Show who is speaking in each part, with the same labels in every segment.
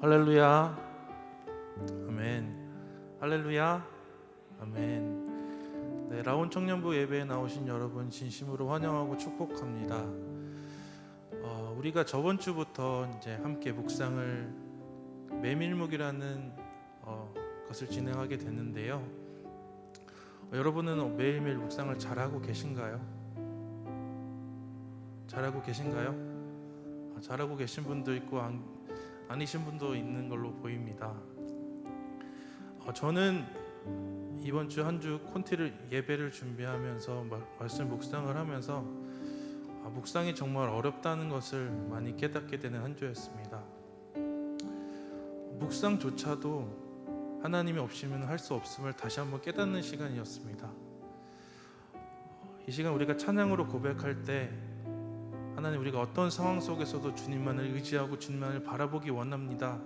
Speaker 1: 할렐루야. 아멘. 할렐루야. 아멘. 네, 라온 청년부 예배에 나오신 여러분 진심으로 환영하고 축복합니다. 우리가 저번 주부터 이제 함께 묵상을 메밀묵이라는 것을 진행하게 됐는데요. 여러분은 매일매일 묵상을 잘하고 계신가요? 잘하고 계신가요? 잘하고 계신 분도 있고 아니신 분도 있는 걸로 보입니다. 저는 이번 주 한 주 콘티를 예배를 준비하면서 말씀 묵상을 하면서 묵상이 정말 어렵다는 것을 많이 깨닫게 되는 한 주였습니다. 묵상조차도 하나님이 없이면 할 수 없음을 다시 한번 깨닫는 시간이었습니다. 이 시간 우리가 찬양으로 고백할 때 하나님, 우리가 어떤 상황 속에서도 주님만을 의지하고 주님만을 바라보기 원합니다.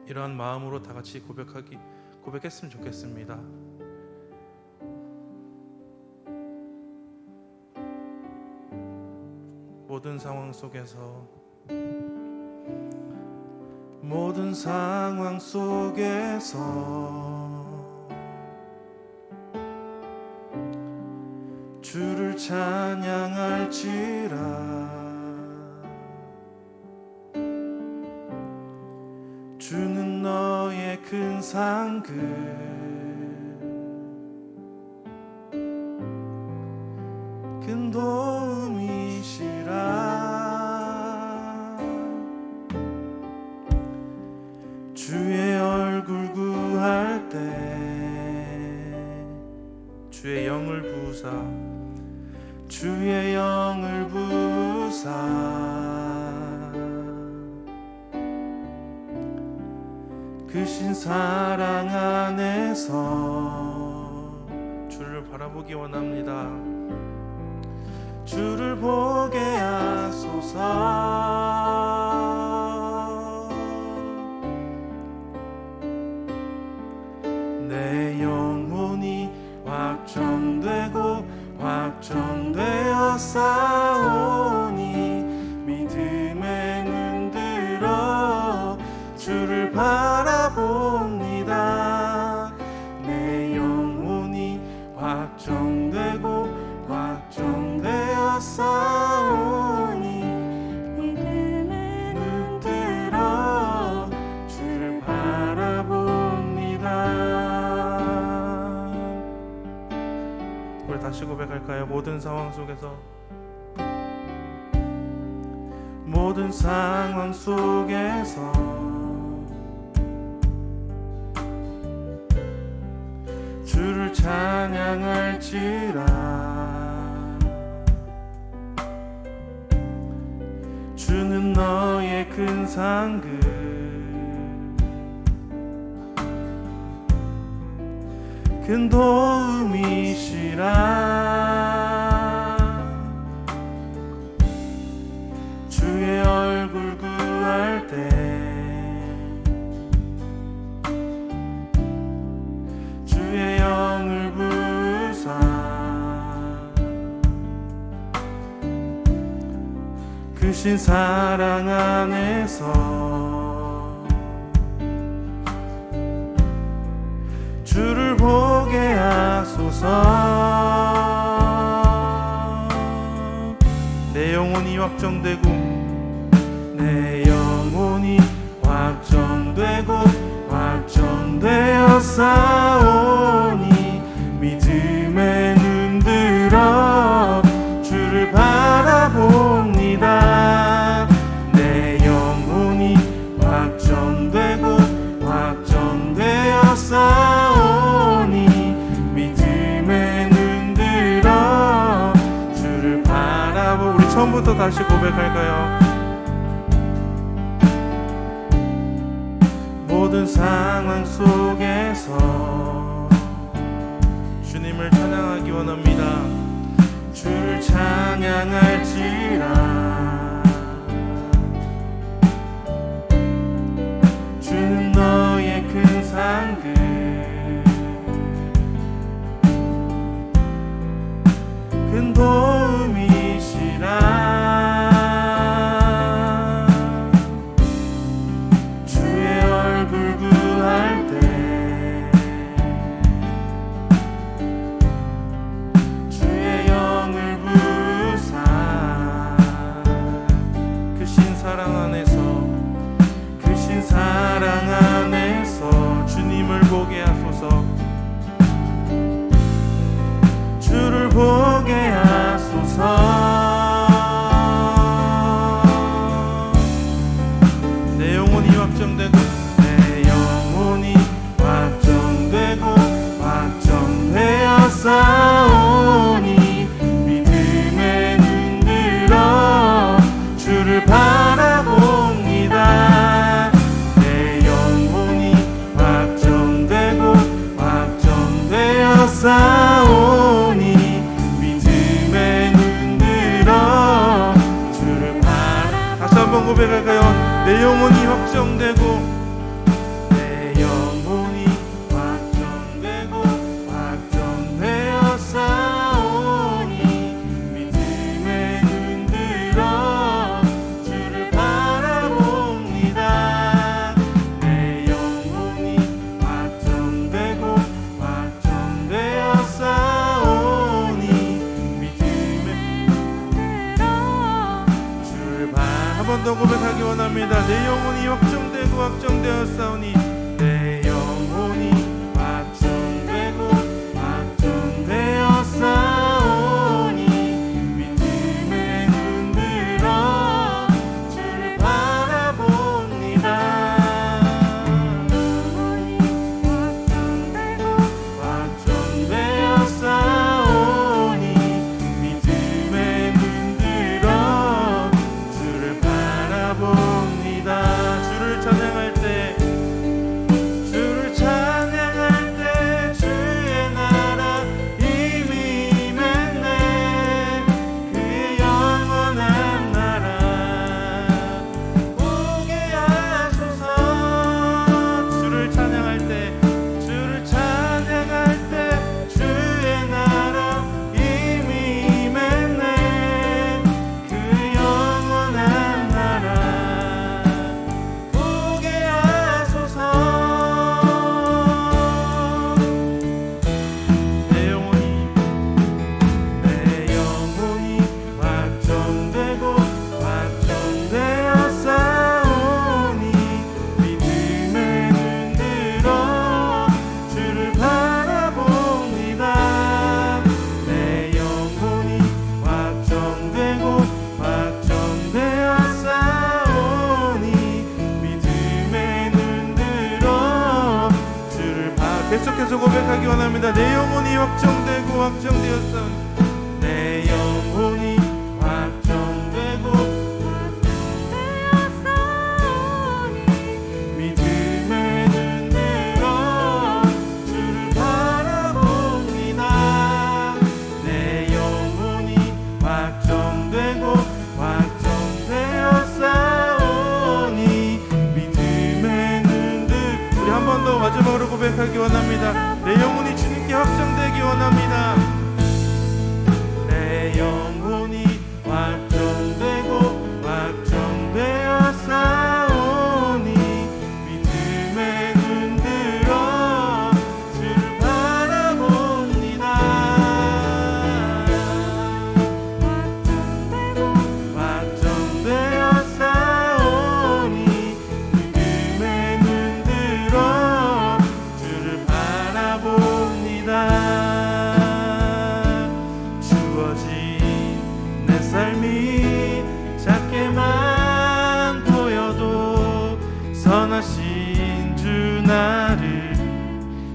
Speaker 1: 이러한 마음으로 다 같이 고백했으면 좋겠습니다. 모든 상황 속에서 주를 찬양할지라. 주는 너의 큰 상급, 큰 도움이시라. 주의 얼굴 구할 때 주의 영을 부으사, 주의 영을 부으사 크신 사랑 안에서 주를 바라보기 원합니다. 주를 보게 하소서. 내 영혼이 확정되어 싸우니 믿음에 눈들어 주를 바라봅니다. 내 영혼이 확정되어 싸우니 믿음에 눈들어 주를 바라봅니다. 우리 다시 고백할까요? 모든 상황 속에서 주를 찬양할지라. 주는 너의 큰 상급, 큰 도움이시라. 주의 얼굴 구할 때 주의 영을 부으사 크신 사랑 안에서 주를 보게 하소서. 내 영혼이 확정되어 싸우니 믿음에 눈들어 주를 바라봅니다. 내 영혼이 확정되어 싸우니 믿음에 눈들어 주를 바라보. 우리 처음부터 다시 고백할까요? 모든 상황 속에서 주님을 찬양하기 원합니다. 주를 찬양할지라. 주는 너의 큰 상급, 큰 도움이시라. 주의 계속해서 고백하기 원합니다. 내 영혼이 확정되고 확정되었사오니 내 영혼이 확정되고
Speaker 2: 확정되었사오니
Speaker 1: 믿음의 눈 들어 주를 바라봅니다. 내 영혼이 확정되고 확정되었사오니 믿음의 눈 들 우리 한 번 더 마지막으로 고백하기 원합니다. 내 영혼이 주님께 확정되기 원합니다. 내 영혼이 확정되고 확정되었사오니 믿음의 눈 들어 주를 바라봅니다. 확정되었사오니 믿음의 눈 들어 주를 바라봅니다. 주어진 내 삶이 작게만 보여도 선하신 주 나를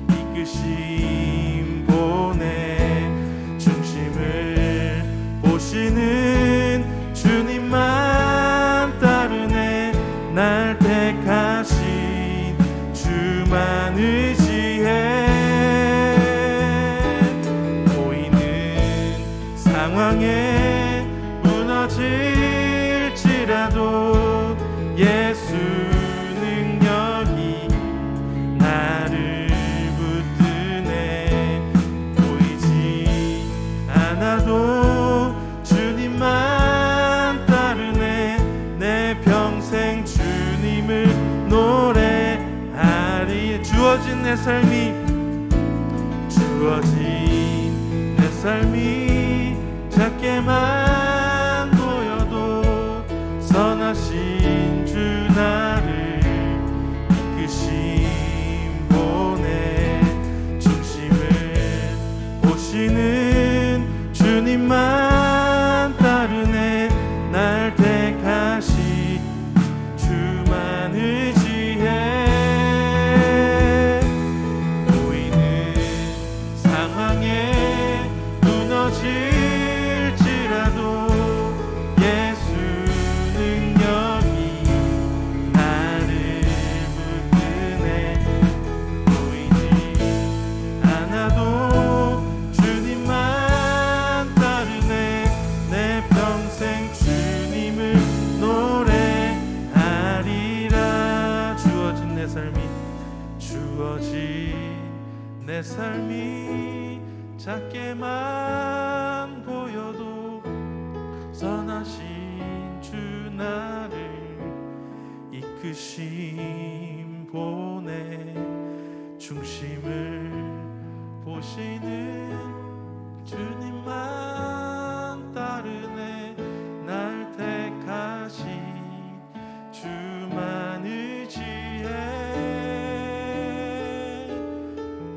Speaker 1: 이끄심 보내 중심을 보시는 주님만 따르네. 날 택하신 주만 의지해. 보이는 상황에 무너질지라도 예수 능력이 나를 붙드네. 보이지 않아도 주님만 따르네. 내 평생 주님을 노래하리. 주어진 내 삶이 작게만 보여도 선하신 주 나를 이끄심 보내 중심을 보시는 주님만 따르네. 날 택하신 주만 의지해. 보이는 상황에 무너질지라도 예수 능력이 나를 붙드네. 보이지 않아도 주님만 따르네. 내 평생 주님을 노래하리라. 주어진 내 삶이 작게만 보여도 선하신 주 나를 이끄심 보내 중심을 보시는 주님만 따르네. 날 택하신 주만 의지해.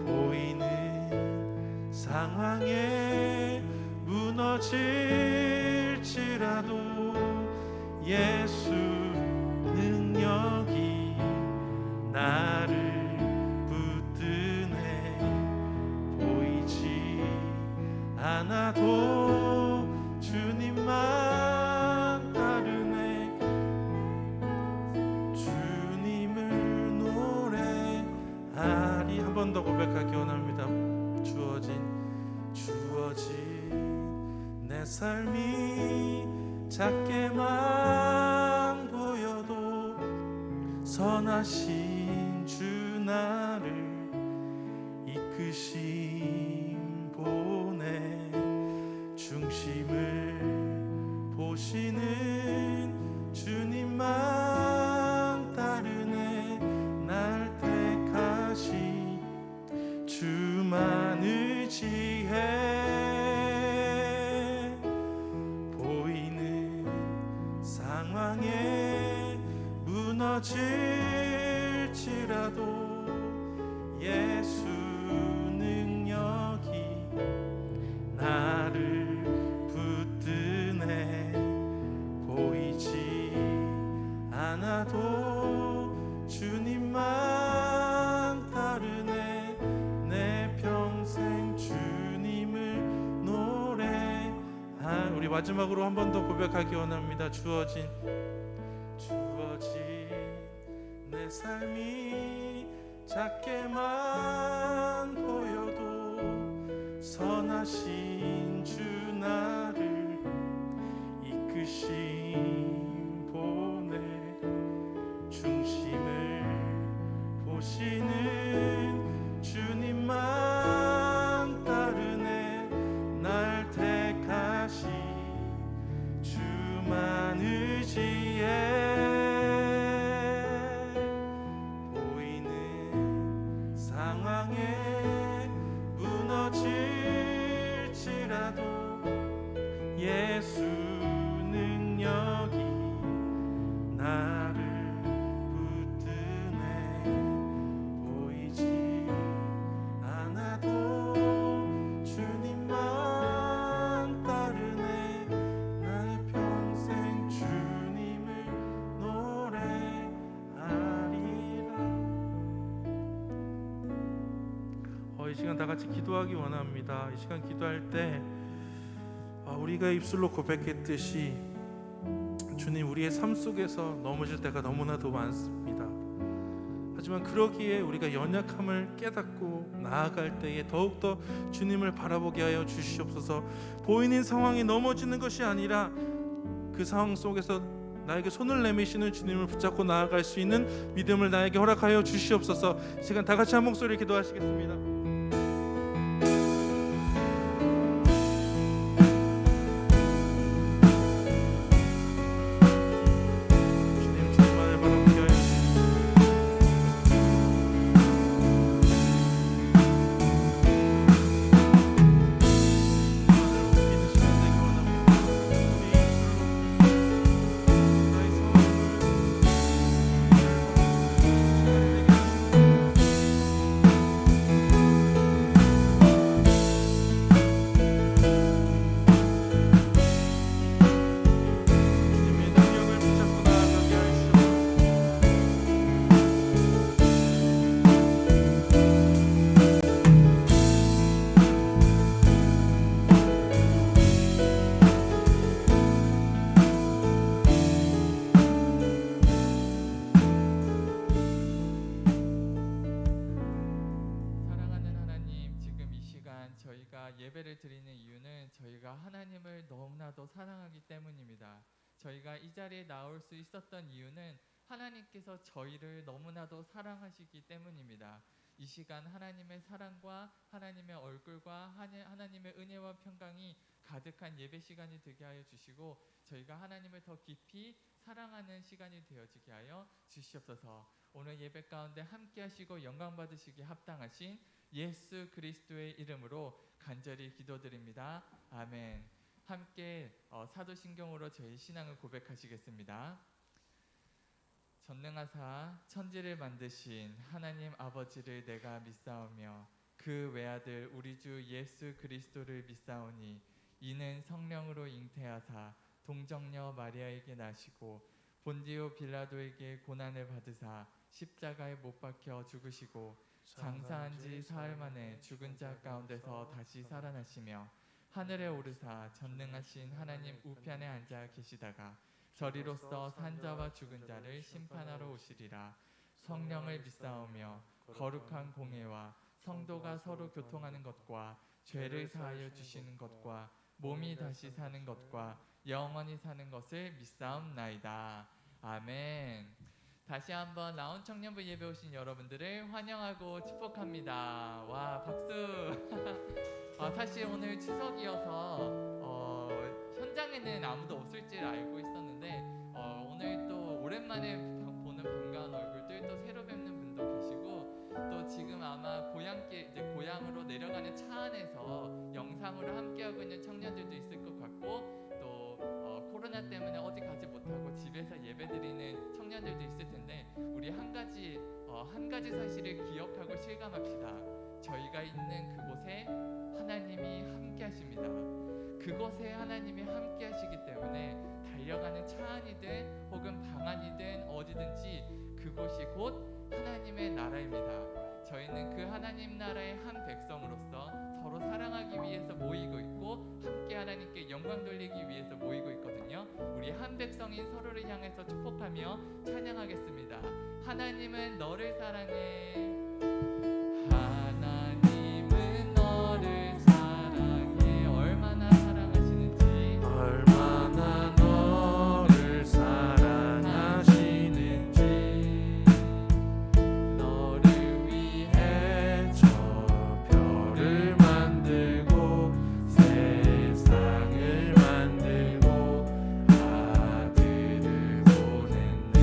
Speaker 1: 보이는 상황에 무너질지라도 예수 능력이 나를 붙드네. 보이지 않아도 주님만 따르네. 주님을 노래하리. 한 번 더 고백하기 원합니다. 주어진 내 삶이 작게만 보여도 선하신 주 나를 이끄심 보내 중심을 보시는 주님만 따르네. 날 택하신 주만 의지해. 보이는 상황에 무너질지라도 예수 능력이 나를 붙드네. 보이지 않아도 주님만 따르네. 마지막으로 한 번 더 고백하기 원합니다. 주어진 내 삶이 작게만 보여도 선하신 주 나를 이끄신 보내 중심을 보시는 주님만 따르네 날 택하신 주만 의지해 보이는 상황에 무너질지라도 예수 능력이 나를 붙드네 보이지 않아도 주님만 따르네 나의 평생 주님을 노래하리라. 이 시간 다 같이 기도하기 원합니다. 이 시간 기도할 때 우리가 입술로 고백했듯이 주님 우리의 삶 속에서 넘어질 때가 너무나도 많습니다. 하지만 그러기에 우리가 연약함을 깨닫고 나아갈 때에 더욱더 주님을 바라보게 하여 주시옵소서. 보이는 상황에 넘어지는 것이 아니라 그 상황 속에서 나에게 손을 내미시는 주님을 붙잡고 나아갈 수 있는 믿음을 나에게 허락하여 주시옵소서. 시간 다 같이 한 목소리 기도하시겠습니다.
Speaker 3: 저희가 예배를 드리는 이유는 저희가 하나님을 너무나도 사랑하기 때문입니다. 저희가 이 자리에 나올 수 있었던 이유는 하나님께서 저희를 너무나도 사랑하시기 때문입니다. 이 시간 하나님의 사랑과 하나님의 얼굴과 하나님의 은혜와 평강이 가득한 예배 시간이 되게 하여 주시고 저희가 하나님을 더 깊이 사랑하는 시간이 되어지게 하여 주시옵소서. 오늘 예배 가운데 함께 하시고 영광 받으시기 합당하신 예수 그리스도의 이름으로 간절히 기도드립니다. 아멘. 함께 사도신경으로 저희 신앙을 고백하시겠습니다. 전능하사 천지를 만드신 하나님 아버지를 내가 믿사오며 그 외아들 우리 주 예수 그리스도를 믿사오니 이는 성령으로 잉태하사 동정녀 마리아에게 나시고 본디오 빌라도에게 고난을 받으사 십자가에 못 박혀 죽으시고 장사한 지 사흘 만에 죽은 자 가운데서 다시 살아나시며 하늘에 오르사 전능하신 하나님 우편에 앉아 계시다가 저리로서 산자와 죽은 자를 심판하러 오시리라. 성령을 믿사오며 거룩한 공예와 성도가 서로 교통하는 것과 죄를 사하여 주시는 것과 몸이 다시 사는 것과 영원히 사는 것을 믿사옵나이다. 아멘. 다시 한번 나온 청년부 예배 오신 여러분들을 환영하고 축복합니다. 와, 박수. 사실 오늘 추석이어서 현장에는 아무도 없을 줄 알고 있었는데 오늘 또 오랜만에 보는 반가운 얼굴들, 또 새로 뵙는 분도 계시고, 또 지금 아마 고향길 이제 고향으로 내려가는 차 안에서 영상으로 함께하고 있는 청년들도 있을 것 같고, 또 코로나 때문에 어디 가지 못하고 집에서 예배드리는 청년들도 있을 텐데, 우리 한 가지 사실을 기억하고 실감합시다. 저희가 있는 그곳에 하나님이 함께 하십니다. 그곳에 하나님이 함께 하시기 때문에 달려가는 차 안이든 혹은 방 안이든 어디든지 그곳이 곧 하나님의 나라입니다. 저희는 그 하나님 나라의 한 백성으로서 서로 사랑하기 위해서 모이고 있고 함께 하나님 하나님께 영광 돌리기 위해서 모이고 있거든요. 우리 한 백성인 서로를 향해서 축복하며 찬양하겠습니다. 하나님은 너를 사랑해. 하나님은 너를 사랑해. 얼마나 사랑하시는지,
Speaker 1: 얼마나 너를 사랑하시는지,
Speaker 3: 너를 위해
Speaker 1: 저 별을 만들고 세상을 만들고 아들을 보냈네.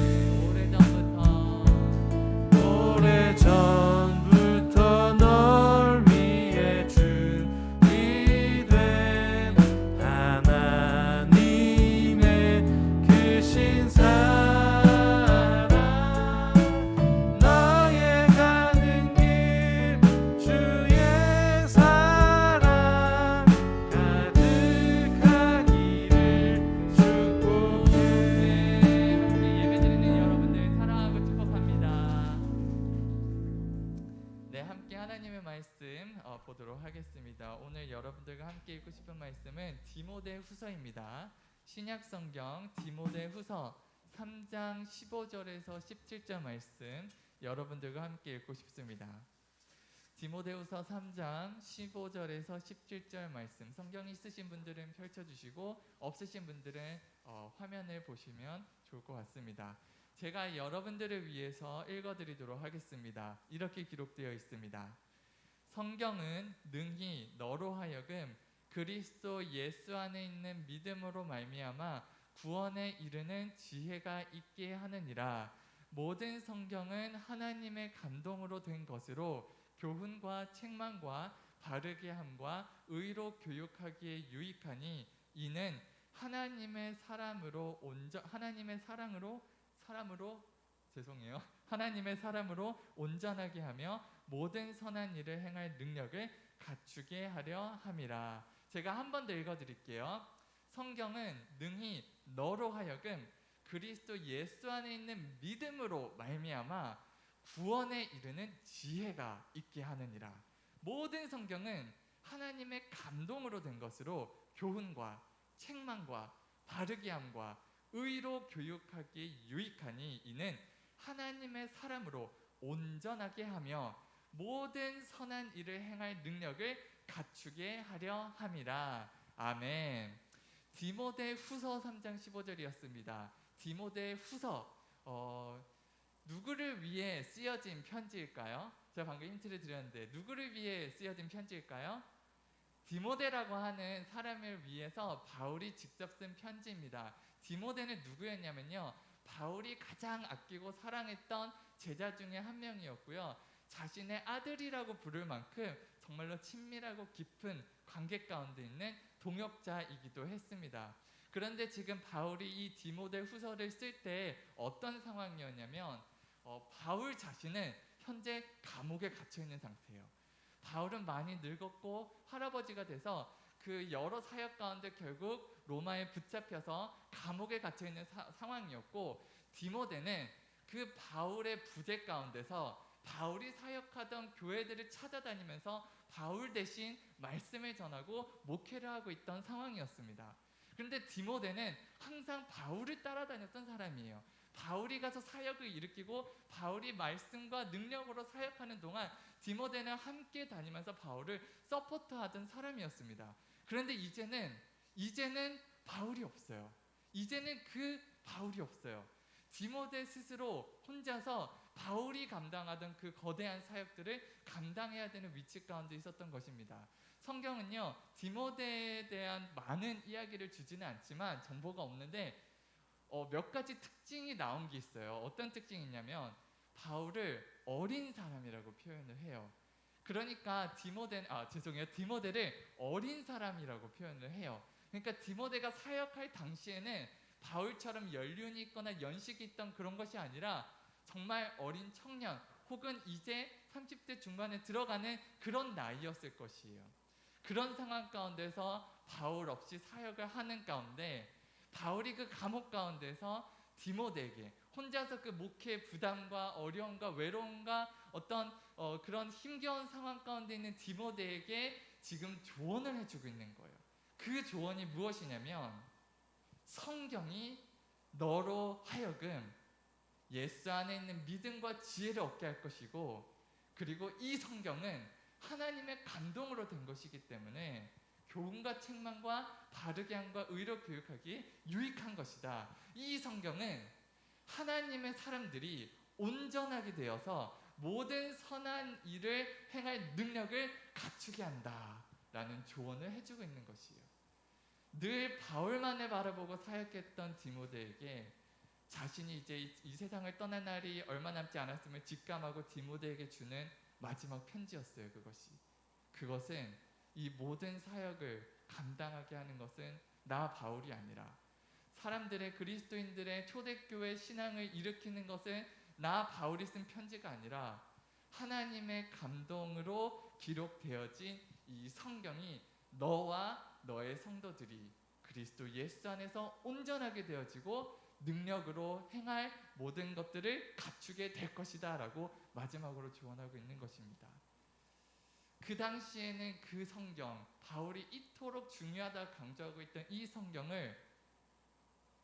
Speaker 1: 오래전부터 널 위해 준비된 하나님의 크신 사랑, 나의 가는 길 주의 사랑 가득하기를 축복해.
Speaker 3: 함께 예배드리는 여러분들 사랑하고 축복합니다. 네, 함께 하나님의 말씀 보도록 하겠습니다. 오늘 여러분들과 함께 읽고 싶은 말씀은 디모데후서입니다. 신약 성경 디모데후서 3장 15절에서 17절 말씀 여러분들과 함께 읽고 싶습니다. 디모데후서 3장 15절에서 17절 말씀, 성경 있으신 분들은 펼쳐주시고 없으신 분들은 화면을 보시면 좋을 것 같습니다. 제가 여러분들을 위해서 읽어드리도록 하겠습니다. 이렇게 기록되어 있습니다. 성경은 능히 너로 하여금 그리스도 예수 안에 있는 믿음으로 말미암아 구원에 이르는 지혜가 있게 하느니라. 모든 성경은 하나님의 감동으로 된 것으로 교훈과 책망과 바르게 함과 의로 교육하기에 유익하니 이는 하나님의 사랑으로 온전하게 하며 모든 선한 일을 행할 능력을 갖추게 하려 함이라. 제가 한 번 더 읽어드릴게요. 성경은 능히 너로 하여금 그리스도 예수 안에 있는 믿음으로 말미암아 구원에 이르는 지혜가 있게 하느니라. 모든 성경은 하나님의 감동으로 된 것으로 교훈과 책망과 바르게 함과 의로 교육하기에 유익하니 이는 하나님의 사람으로 온전하게 하며 모든 선한 일을 행할 능력을 갖추게 하려 함이라. 아멘. 디모데후서 3장 15절이었습니다. 디모데후서 누구를 위해 쓰여진 편지일까요? 제가 방금 힌트를 드렸는데 누구를 위해 쓰여진 편지일까요? 디모데라고 하는 사람을 위해서 바울이 직접 쓴 편지입니다. 디모데는 누구였냐면요, 바울이 가장 아끼고 사랑했던 제자 중에 한 명이었고요, 자신의 아들이라고 부를 만큼 정말로 친밀하고 깊은 관계 가운데 있는 동역자이기도 했습니다. 그런데 지금 바울이 이 디모데 후서를 쓸 때 어떤 상황이었냐면 바울 자신은 현재 감옥에 갇혀 있는 상태예요. 바울은 많이 늙었고 할아버지가 돼서 그 여러 사역 가운데 결국 로마에 붙잡혀서 감옥에 갇혀 있는 상황이었고, 디모데는 그 바울의 부재 가운데서 바울이 사역하던 교회들을 찾아다니면서 바울 대신 말씀을 전하고 목회를 하고 있던 상황이었습니다. 그런데 디모데는 항상 바울을 따라다녔던 사람이에요. 바울이 가서 사역을 일으키고 바울이 말씀과 능력으로 사역하는 동안 디모데는 함께 다니면서 바울을 서포트하던 사람이었습니다. 그런데 이제는 바울이 없어요. 이제는 그 바울이 없어요. 디모데 스스로 혼자서 바울이 감당하던 그 거대한 사역들을 감당해야 되는 위치 가운데 있었던 것입니다. 성경은요, 디모데에 대한 많은 이야기를 주지는 않지만, 정보가 없는데 몇 가지 특징이 나온 게 있어요. 어떤 특징이 있냐면 바울을 어린 사람이라고 표현을 해요. 그러니까 디모데를 어린 사람이라고 표현을 해요. 그러니까 디모데가 사역할 당시에는 바울처럼 연륜이 있거나 연식이 있던 그런 것이 아니라 정말 어린 청년 혹은 이제 30대 중반에 들어가는 그런 나이였을 것이에요. 그런 상황 가운데서 바울 없이 사역을 하는 가운데 바울이 그 감옥 가운데서 디모데에게 혼자서 그 목회 부담과 어려움과 외로움과 어떤 그런 힘겨운 상황 가운데 있는 디모데에게 지금 조언을 해주고 있는 거예요. 그 조언이 무엇이냐면 성경이 너로 하여금 예수 안에 있는 믿음과 지혜를 얻게 할 것이고, 그리고 이 성경은 하나님의 감동으로 된 것이기 때문에 교훈과 책망과 바르게 함과 의로 교육하기 유익한 것이다. 이 성경은 하나님의 사람들이 온전하게 되어서 모든 선한 일을 행할 능력을 갖추게 한다라는 조언을 해주고 있는 것이에요. 늘 바울만을 바라보고 사역했던 디모데에게 자신이 이제 이 세상을 떠날 날이 얼마 남지 않았음을 직감하고 디모데에게 주는 마지막 편지였어요. 그것은 이 모든 사역을 감당하게 하는 것은 나 바울이 아니라 사람들의, 그리스도인들의 초대교회 신앙을 일으키는 것은 나 바울이 쓴 편지가 아니라 하나님의 감동으로 기록되어진 이 성경이 너와 너의 성도들이 그리스도 예수 안에서 온전하게 되어지고 능력으로 행할 모든 것들을 갖추게 될 것이다 라고 마지막으로 조언하고 있는 것입니다. 그 당시에는 그 성경, 바울이 이토록 중요하다 강조하고 있던 이 성경을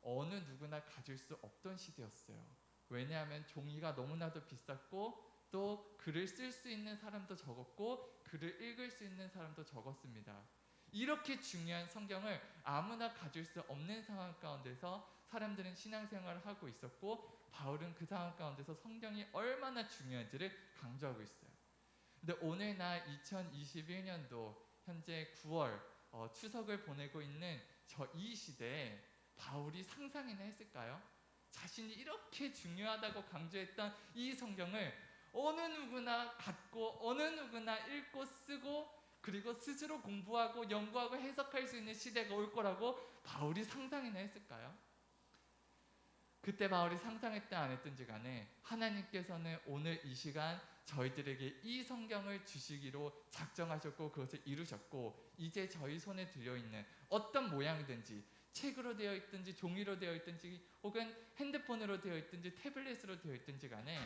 Speaker 3: 어느 누구나 가질 수 없던 시대였어요. 왜냐하면 종이가 너무나도 비쌌고 또 글을 쓸 수 있는 사람도 적었고 글을 읽을 수 있는 사람도 적었습니다. 이렇게 중요한 성경을 아무나 가질 수 없는 상황 가운데서 사람들은 신앙생활을 하고 있었고, 바울은 그 상황 가운데서 성경이 얼마나 중요한지를 강조하고 있어요. 근데 오늘날 2021년도 현재 9월 추석을 보내고 있는 이 시대에 바울이 상상이나 했을까요? 자신이 이렇게 중요하다고 강조했던 이 성경을 어느 누구나 갖고 어느 누구나 읽고 쓰고 그리고 스스로 공부하고 연구하고 해석할 수 있는 시대가 올 거라고 바울이 상상이나 했을까요? 그때 바울이 상상했든 안 했든지 간에 하나님께서는 오늘 이 시간 저희들에게 이 성경을 주시기로 작정하셨고 그것을 이루셨고, 이제 저희 손에 들려있는 어떤 모양이든지 책으로 되어 있든지 종이로 되어 있든지 혹은 핸드폰으로 되어 있든지 태블릿으로 되어 있든지 간에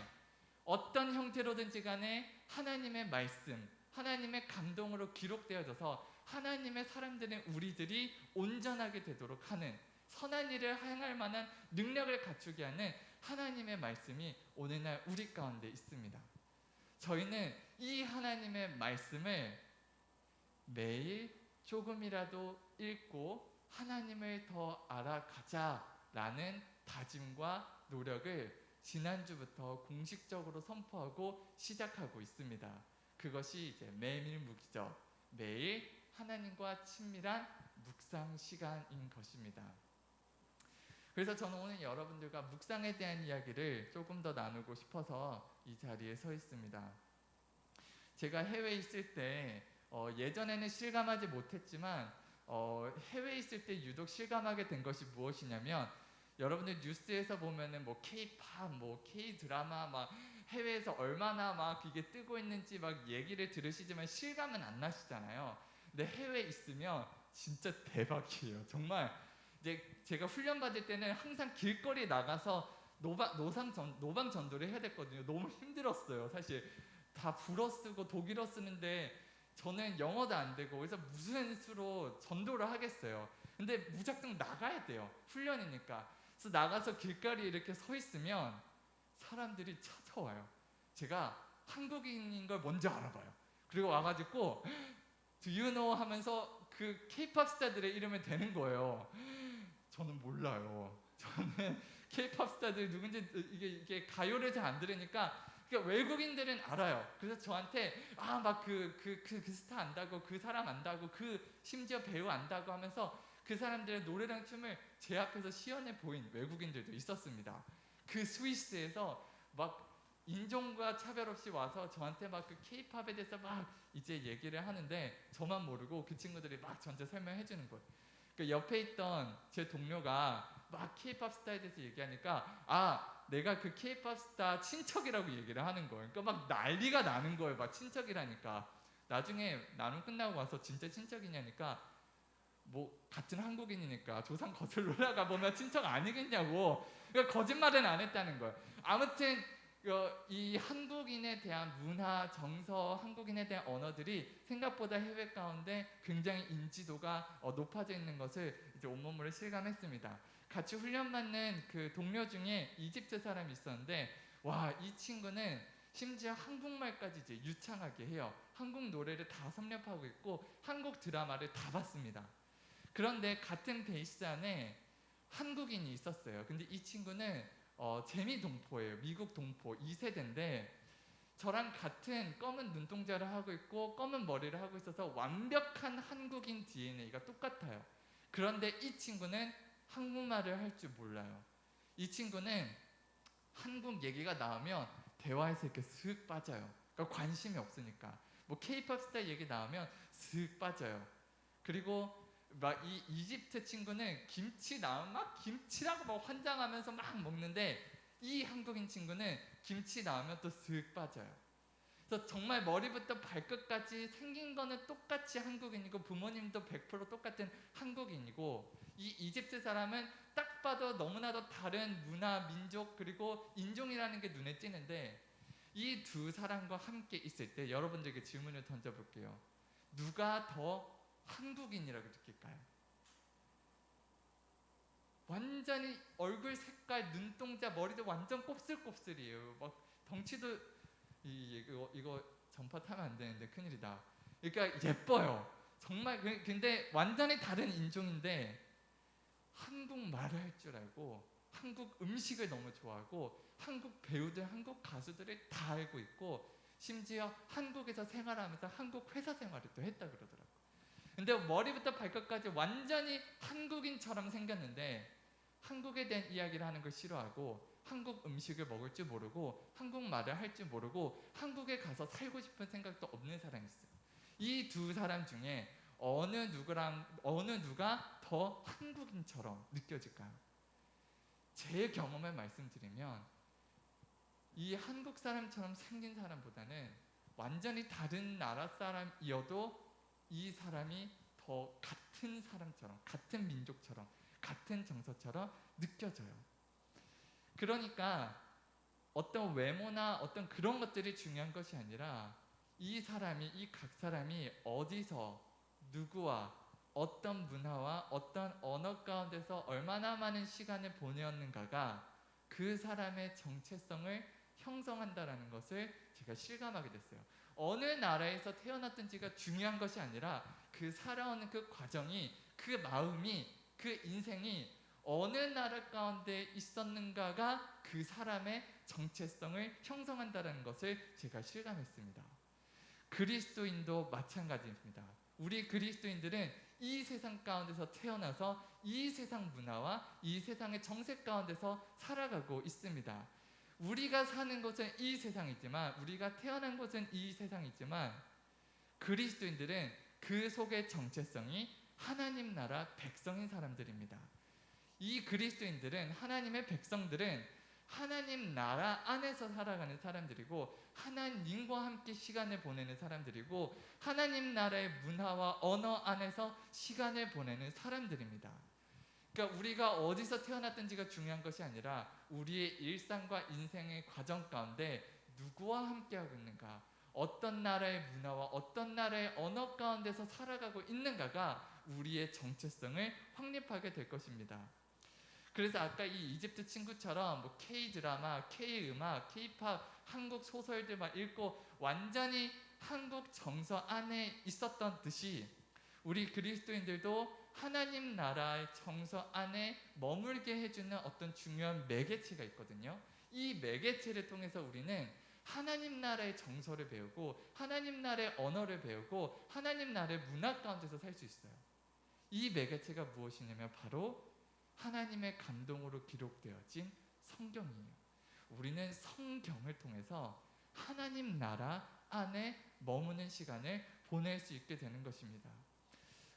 Speaker 3: 어떤 형태로든지 간에 하나님의 말씀, 하나님의 감동으로 기록되어져서 하나님의 사람들인 우리들이 온전하게 되도록 하는, 선한 일을 행할 만한 능력을 갖추게 하는 하나님의 말씀이 오늘날 우리 가운데 있습니다. 저희는 이 하나님의 말씀을 매일 조금이라도 읽고 하나님을 더 알아가자라는 다짐과 노력을 지난주부터 공식적으로 선포하고 시작하고 있습니다. 그것이 이제 메밀묵이죠. 매일 하나님과 친밀한 묵상 시간인 것입니다. 그래서 저는 오늘 여러분들과 묵상에 대한 이야기를 조금 더 나누고 싶어서 이 자리에 서 있습니다. 제가 해외에 있을 때 예전에는 실감하지 못했지만 해외에 있을 때 유독 실감하게 된 것이 무엇이냐면, 여러분들 뉴스에서 보면은 뭐 K-팝, 뭐 K-드라마 막 해외에서 얼마나 막 이게 뜨고 있는지 막 얘기를 들으시지만 실감은 안 나시잖아요. 근데 해외에 있으면 진짜 대박이에요. 정말 이제 제가 훈련 받을 때는 항상 길거리에 나가서 노방 전도를 해야 됐거든요. 너무 힘들었어요. 사실 다 불어 쓰고 독일어 쓰는데 저는 영어도 안 되고 그래서 무슨 수로 전도를 하겠어요. 근데 무작정 나가야 돼요. 훈련이니까. 그래서 나가서 길거리에 이렇게 서 있으면 사람들이 찾아와요. 제가 한국인인 걸 먼저 알아봐요. 그리고 와가지고 Do you know? 하면서 그 K-팝 스타들의 이름을 대는 거예요. 저는 몰라요. 저는 K-팝 스타들 누군지 이게 가요를 잘 안 들으니까, 그러니까 외국인들은 알아요. 그래서 저한테 막 그 스타 안다고, 그 사람 안다고, 그 심지어 배우 안다고 하면서 그 사람들의 노래랑 춤을 제 앞에서 시연해 보인 외국인들도 있었습니다. 그 스위스에서 막 인종과 차별 없이 와서 저한테 막 그 K-팝에 대해서 막 이제 얘기를 하는데 저만 모르고 그 친구들이 막 저한테 설명해 주는 거예요. 그 옆에 있던 제 동료가 막 K-팝 스타에 대해서 얘기하니까 내가 그 K-팝 스타 친척이라고 얘기를 하는 거예요. 그러니까 막 난리가 나는 거예요. 막 친척이라니까. 나중에 나눔 끝나고 와서 진짜 친척이냐니까 뭐 같은 한국인이니까 조상 거슬러 올라가 보면 친척 아니겠냐고. 그러니까 거짓말은 안 했다는 거예요. 아무튼 이 한국인에 대한 문화, 정서, 한국인에 대한 언어들이 생각보다 해외 가운데 굉장히 인지도가 높아져 있는 것을 이제 온몸으로 실감했습니다. 같이 훈련받는 그 동료 중에 이집트 사람이 있었는데, 와, 이 친구는 심지어 한국말까지 이제 유창하게 해요. 한국 노래를 다 섭렵하고 있고 한국 드라마를 다 봤습니다. 그런데 같은 베이스 안에 한국인이 있었어요. 근데 이 친구는 재미 동포예요. 미국 동포 2세대인데 저랑 같은 검은 눈동자를 하고 있고 검은 머리를 하고 있어서 완벽한 한국인 DNA가 똑같아요. 그런데 이 친구는 한국말을 할 줄 몰라요. 이 친구는 한국 얘기가 나오면 대화에서 이렇게 슥 빠져요. 그러니까 관심이 없으니까. 뭐 K-pop 스타 얘기 나오면 슥 빠져요. 그리고 막 이 이집트 친구는 김치 나오면 막 김치라고 막 환장하면서 막 먹는데, 이 한국인 친구는 김치 나오면 또 슥 빠져요. 그래서 정말 머리부터 발끝까지 생긴 거는 똑같이 한국인이고 부모님도 100% 똑같은 한국인이고, 이 이집트 사람은 딱 봐도 너무나도 다른 문화, 민족 그리고 인종이라는 게 눈에 띄는데, 이 두 사람과 함께 있을 때 여러분들에게 질문을 던져볼게요. 누가 더 한국인이라고 느낄까요? 완전히 얼굴 색깔, 눈동자, 머리도 완전 곱슬곱슬이에요. 막 덩치도 이거 전파 타면 안 되는데 큰일이다. 그러니까 예뻐요. 정말. 근데 완전히 다른 인종인데 한국말을 할 줄 알고 한국 음식을 너무 좋아하고 한국 배우들, 한국 가수들을 다 알고 있고 심지어 한국에서 생활하면서 한국 회사 생활을 또 했다 그러더라고요. 근데 머리부터 발끝까지 완전히 한국인처럼 생겼는데 한국에 대한 이야기를 하는 걸 싫어하고 한국 음식을 먹을 줄 모르고 한국말을 할 줄 모르고 한국에 가서 살고 싶은 생각도 없는 사람이 있어요. 이 두 사람 중에 어느 누가 더 한국인처럼 느껴질까요? 제 경험을 말씀드리면 이 한국 사람처럼 생긴 사람보다는 완전히 다른 나라 사람이어도 이 사람이 더 같은 사람처럼, 같은 민족처럼, 같은 정서처럼 느껴져요. 그러니까 어떤 외모나 어떤 그런 것들이 중요한 것이 아니라 이 각 사람이 어디서 누구와 어떤 문화와 어떤 언어 가운데서 얼마나 많은 시간을 보내었는가가 그 사람의 정체성을 형성한다라는 것을 제가 실감하게 됐어요. 어느 나라에서 태어났든지가 중요한 것이 아니라 그 살아오는 그 과정이, 그 마음이, 그 인생이 어느 나라 가운데 있었는가가 그 사람의 정체성을 형성한다는 것을 제가 실감했습니다. 그리스도인도 마찬가지입니다. 우리 그리스도인들은 이 세상 가운데서 태어나서 이 세상 문화와 이 세상의 정세 가운데서 살아가고 있습니다. 우리가 사는 곳은 이 세상이지만, 우리가 태어난 곳은 이 세상이지만 그리스도인들은 그 속의 정체성이 하나님 나라 백성인 사람들입니다. 이 그리스도인들은, 하나님의 백성들은 하나님 나라 안에서 살아가는 사람들이고 하나님과 함께 시간을 보내는 사람들이고 하나님 나라의 문화와 언어 안에서 시간을 보내는 사람들입니다. 그러니까 우리가 어디서 태어났든지가 중요한 것이 아니라 우리의 일상과 인생의 과정 가운데 누구와 함께하고 있는가, 어떤 나라의 문화와 어떤 나라의 언어 가운데서 살아가고 있는가가 우리의 정체성을 확립하게 될 것입니다. 그래서 아까 이 이집트 친구처럼 뭐 K-드라마, K-음악, K-팝, 한국 소설들 막 읽고 완전히 한국 정서 안에 있었던 듯이 우리 그리스도인들도 하나님 나라의 정서 안에 머물게 해주는 어떤 중요한 매개체가 있거든요. 이 매개체를 통해서 우리는 하나님 나라의 정서를 배우고 하나님 나라의 언어를 배우고 하나님 나라의 문화 가운데서 살 수 있어요. 이 매개체가 무엇이냐면 바로 하나님의 감동으로 기록되어진 성경이에요. 우리는 성경을 통해서 하나님 나라 안에 머무는 시간을 보낼 수 있게 되는 것입니다.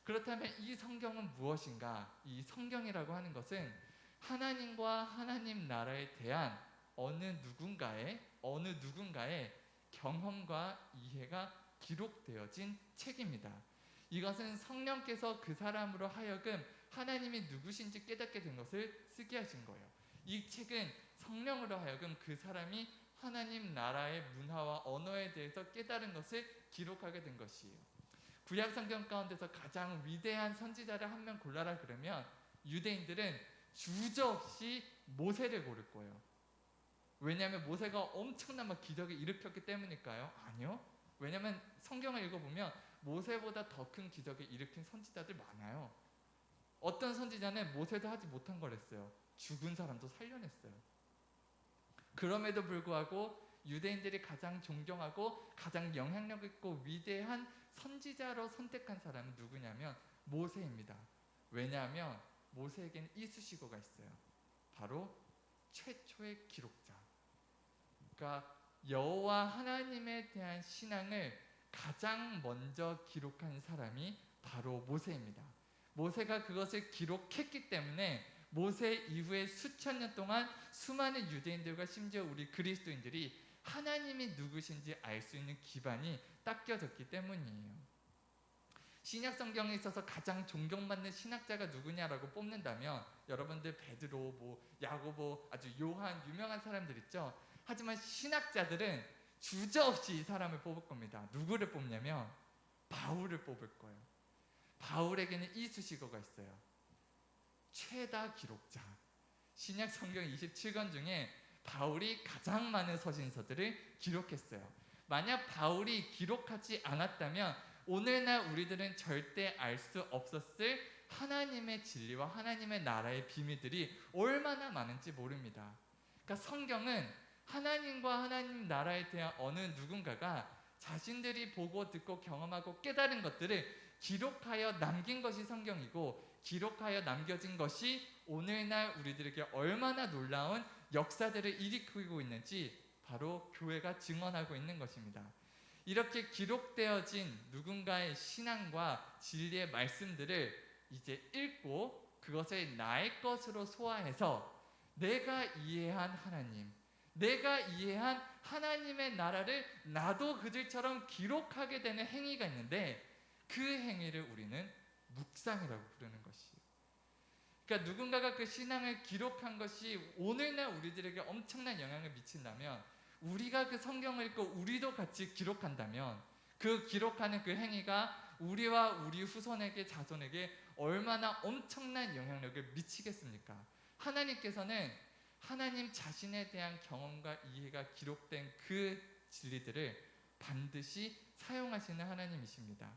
Speaker 3: 그렇다면 이 성경은 무엇인가? 이 성경이라고 하는 것은 하나님과 하나님 나라에 대한 어느 누군가의 경험과 이해가 기록되어진 책입니다. 이것은 성령께서 그 사람으로 하여금 하나님이 누구신지 깨닫게 된 것을 쓰게 하신 거예요. 이 책은 성령으로 하여금 그 사람이 하나님 나라의 문화와 언어에 대해서 깨달은 것을 기록하게 된 것이에요. 구약 성경 가운데서 가장 위대한 선지자를 한 명 골라라 그러면 유대인들은 주저없이 모세를 고를 거예요. 왜냐하면 모세가 엄청난 막 기적을 일으켰기 때문일까요? 아니요. 왜냐하면 성경을 읽어보면 모세보다 더 큰 기적을 일으킨 선지자들 많아요. 어떤 선지자는 모세도 하지 못한 걸 했어요. 죽은 사람도 살려냈어요. 그럼에도 불구하고 유대인들이 가장 존경하고 가장 영향력 있고 위대한 선지자로 선택한 사람은 누구냐면 모세입니다. 왜냐하면 모세에게는 이쑤시개가 있어요. 바로 최초의 기록자. 그러니까 여호와 하나님에 대한 신앙을 가장 먼저 기록한 사람이 바로 모세입니다. 모세가 그것을 기록했기 때문에 모세 이후에 수천 년 동안 수많은 유대인들과 심지어 우리 그리스도인들이 하나님이 누구신지 알 수 있는 기반이 닦여졌기 때문이에요. 신약 성경에 있어서 가장 존경받는 신학자가 누구냐라고 뽑는다면 여러분들 베드로, 야고보, 아주 요한 유명한 사람들 있죠. 하지만 신학자들은 주저없이 이 사람을 뽑을 겁니다. 누구를 뽑냐면 바울을 뽑을 거예요. 바울에게는 이쑤시개가 있어요. 최다 기록자. 신약 성경 27권 중에 바울이 가장 많은 서신서들을 기록했어요. 만약 바울이 기록하지 않았다면 오늘날 우리들은 절대 알 수 없었을 하나님의 진리와 하나님의 나라의 비밀들이 얼마나 많은지 모릅니다. 그러니까 성경은 하나님과 하나님 나라에 대한 어느 누군가가 자신들이 보고 듣고 경험하고 깨달은 것들을 기록하여 남긴 것이 성경이고, 기록하여 남겨진 것이 오늘날 우리들에게 얼마나 놀라운 역사들을 일으키고 있는지 바로 교회가 증언하고 있는 것입니다. 이렇게 기록되어진 누군가의 신앙과 진리의 말씀들을 이제 읽고 그것을 나의 것으로 소화해서 내가 이해한 하나님, 내가 이해한 하나님의 나라를 나도 그들처럼 기록하게 되는 행위가 있는데, 그 행위를 우리는 묵상이라고 부르는 것이에요. 그러니까 누군가가 그 신앙을 기록한 것이 오늘날 우리들에게 엄청난 영향을 미친다면, 우리가 그 성경을 읽고 우리도 같이 기록한다면 그 기록하는 그 행위가 우리와 우리 후손에게, 자손에게 얼마나 엄청난 영향력을 미치겠습니까? 하나님께서는 하나님 자신에 대한 경험과 이해가 기록된 그 진리들을 반드시 사용하시는 하나님이십니다.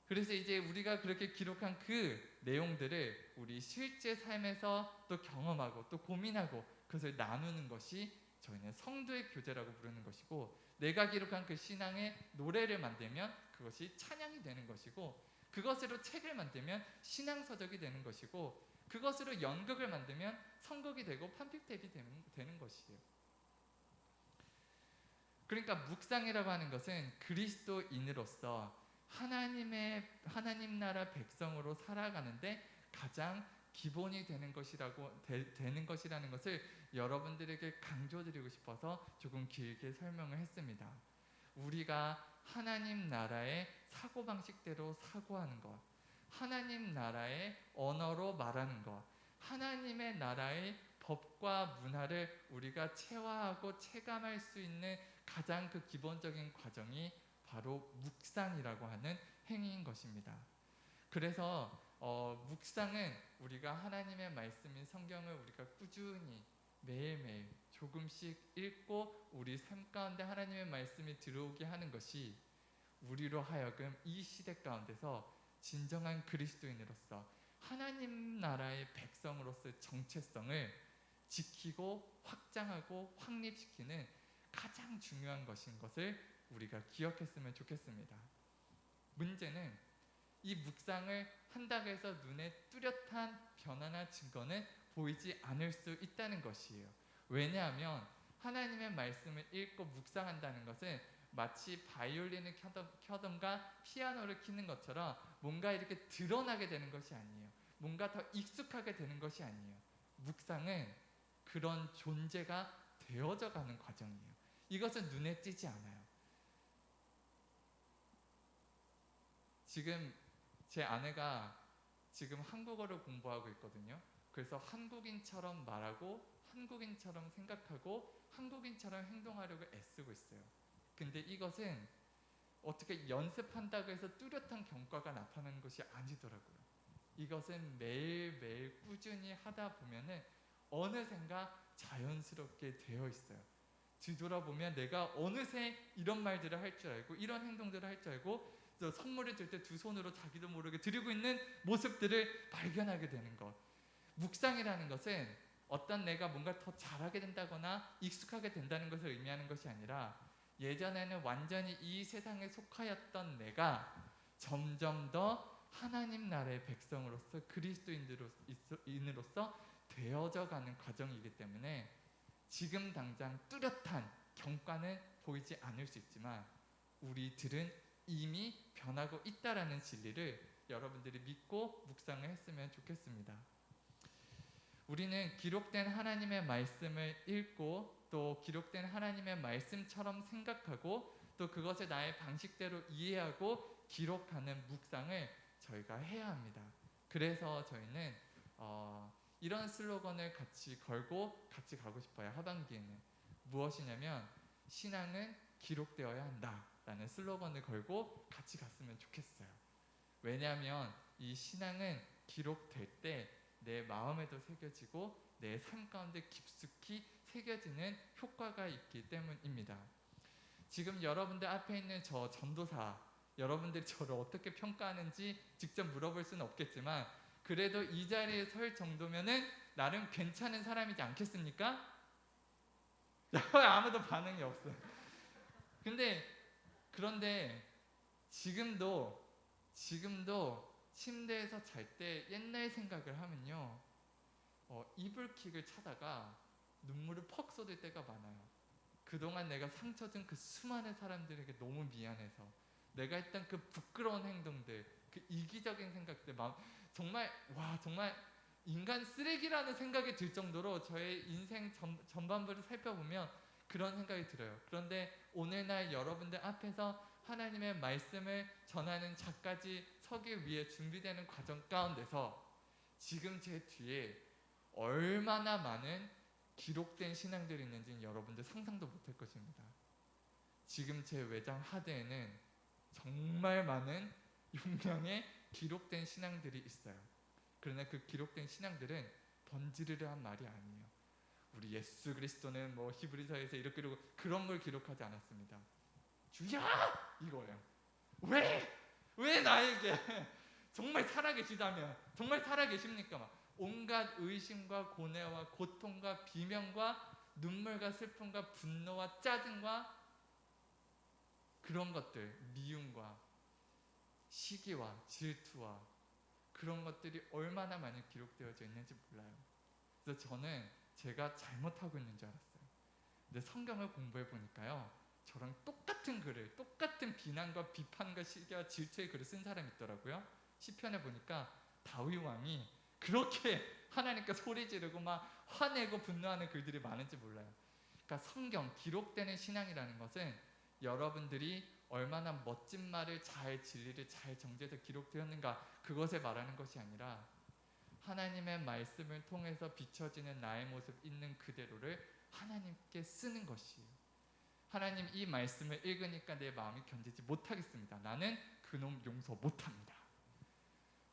Speaker 3: 그래서 이제 우리가 그렇게 기록한 그 내용들을 우리 실제 삶에서 또 경험하고 또 고민하고 그것을 나누는 것이 저희는 성도의 교제라고 부르는 것이고, 내가 기록한 그 신앙의 노래를 만들면 그것이 찬양이 되는 것이고, 그것으로 책을 만들면 신앙서적이 되는 것이고, 그것으로 연극을 만들면 선곡이 되고 판픽탭이 되는 것이에요. 그러니까 묵상이라고 하는 것은 그리스도인으로서 하나님 나라 백성으로 살아가는데 가장 기본이 되는 것이라는 것을 여러분들에게 강조드리고 싶어서 조금 길게 설명을 했습니다. 우리가 하나님 나라의 사고방식대로 사고하는 것, 하나님 나라의 언어로 말하는 것, 하나님의 나라의 법과 문화를 우리가 체화하고 체감할 수 있는 가장 그 기본적인 과정이 바로 묵상이라고 하는 행위인 것입니다. 그래서 묵상은 우리가 하나님의 말씀인 성경을 우리가 꾸준히 매일매일 조금씩 읽고 우리 삶 가운데 하나님의 말씀이 들어오게 하는 것이 우리로 하여금 이 시대 가운데서 진정한 그리스도인으로서 하나님 나라의 백성으로서의 정체성을 지키고 확장하고 확립시키는 가장 중요한 것인 것을 우리가 기억했으면 좋겠습니다. 문제는 이 묵상을 한다고 해서 눈에 뚜렷한 변화나 증거는 보이지 않을 수 있다는 것이에요. 왜냐하면 하나님의 말씀을 읽고 묵상한다는 것은 마치 바이올린을 켜던가 피아노를 키는 것처럼 뭔가 이렇게 드러나게 되는 것이 아니에요. 뭔가 더 익숙하게 되는 것이 아니에요. 묵상은 그런 존재가 되어져 가는 과정이에요. 이것은 눈에 띄지 않아요. 지금 제 아내가 지금 한국어를 공부하고 있거든요. 그래서 한국인처럼 말하고 한국인처럼 생각하고 한국인처럼 행동하려고 애쓰고 있어요. 근데 이것은 어떻게 연습한다고 해서 뚜렷한 경과가 나타나는 것이 아니더라고요. 이것은 매일매일 꾸준히 하다 보면은 어느샌가 자연스럽게 되어 있어요. 뒤돌아보면 내가 어느새 이런 말들을 할 줄 알고 이런 행동들을 할 줄 알고 또 선물을 들 때 두 손으로 자기도 모르게 드리고 있는 모습들을 발견하게 되는 것. 묵상이라는 것은 어떤 내가 뭔가 더 잘하게 된다거나 익숙하게 된다는 것을 의미하는 것이 아니라 예전에는 완전히 이 세상에 속하였던 내가 점점 더 하나님 나라의 백성으로서 그리스도인으로서 되어져 가는 과정이기 때문에 지금 당장 뚜렷한 경과는 보이지 않을 수 있지만 우리들은 이미 변하고 있다라는 진리를 여러분들이 믿고 묵상을 했으면 좋겠습니다. 우리는 기록된 하나님의 말씀을 읽고 또 기록된 하나님의 말씀처럼 생각하고 또 그것을 나의 방식대로 이해하고 기록하는 묵상을 저희가 해야 합니다. 그래서 저희는 이런 슬로건을 같이 걸고 같이 가고 싶어요. 하반기에는 무엇이냐면 신앙은 기록되어야 한다라는 슬로건을 걸고 같이 갔으면 좋겠어요. 왜냐하면 이 신앙은 기록될 때 내 마음에도 새겨지고 내 삶 가운데 깊숙이 새겨지는 효과가 있기 때문입니다. 지금 여러분들 앞에 있는 저 전도사, 여러분들이 저를 어떻게 평가하는지 직접 물어볼 수는 없겠지만 그래도 이 자리에 설 정도면은 나름 괜찮은 사람이지 않겠습니까? 아무도 반응이 없어요. 그런데 지금도 침대에서 잘 때 옛날 생각을 하면요, 이불킥을 차다가 눈물을 퍽 쏟을 때가 많아요. 그동안 내가 상처 준 그 수많은 사람들에게 너무 미안해서 내가 했던 그 부끄러운 행동들, 그 이기적인 생각들, 정말 인간 쓰레기라는 생각이 들 정도로 저의 인생 전반부를 살펴보면 그런 생각이 들어요. 그런데 오늘날 여러분들 앞에서 하나님의 말씀을 전하는 자까지 서기 위해 준비되는 과정 가운데서 지금 제 뒤에 얼마나 많은 기록된 신앙들이 있는지는 여러분들 상상도 못할 것입니다. 지금 제 외장 하드에는 정말 많은 용량의 기록된 신앙들이 있어요. 그러나 그 기록된 신앙들은 번지르르한 말이 아니에요. 우리 예수 그리스도는 뭐 히브리서에서 이렇게 그런 걸 기록하지 않았습니다. 주야! 이거예요. 왜 나에게 정말 살아계시다면 정말 살아계십니까? 막 온갖 의심과 고뇌와 고통과 비명과 눈물과 슬픔과 분노와 짜증과 그런 것들, 미움과 시기와 질투와 그런 것들이 얼마나 많이 기록되어져 있는지 몰라요. 그래서 저는 제가 잘못하고 있는 줄 알았어요. 근데 성경을 공부해 보니까요, 저랑 똑같은 글을, 똑같은 비난과 비판과 시기와 질투의 글을 쓴 사람이 있더라고요. 시편에 보니까 다윗 왕이 그렇게 하나님께 소리 지르고 막 화내고 분노하는 글들이 많은지 몰라요. 그러니까 성경, 기록되는 신앙이라는 것은 여러분들이 얼마나 멋진 말을 잘, 진리를 잘 정제해서 기록되었는가, 그것을 말하는 것이 아니라 하나님의 말씀을 통해서 비춰지는 나의 모습 있는 그대로를 하나님께 쓰는 것이에요. 하나님, 이 말씀을 읽으니까 내 마음이 견디지 못하겠습니다. 나는 그놈 용서 못합니다.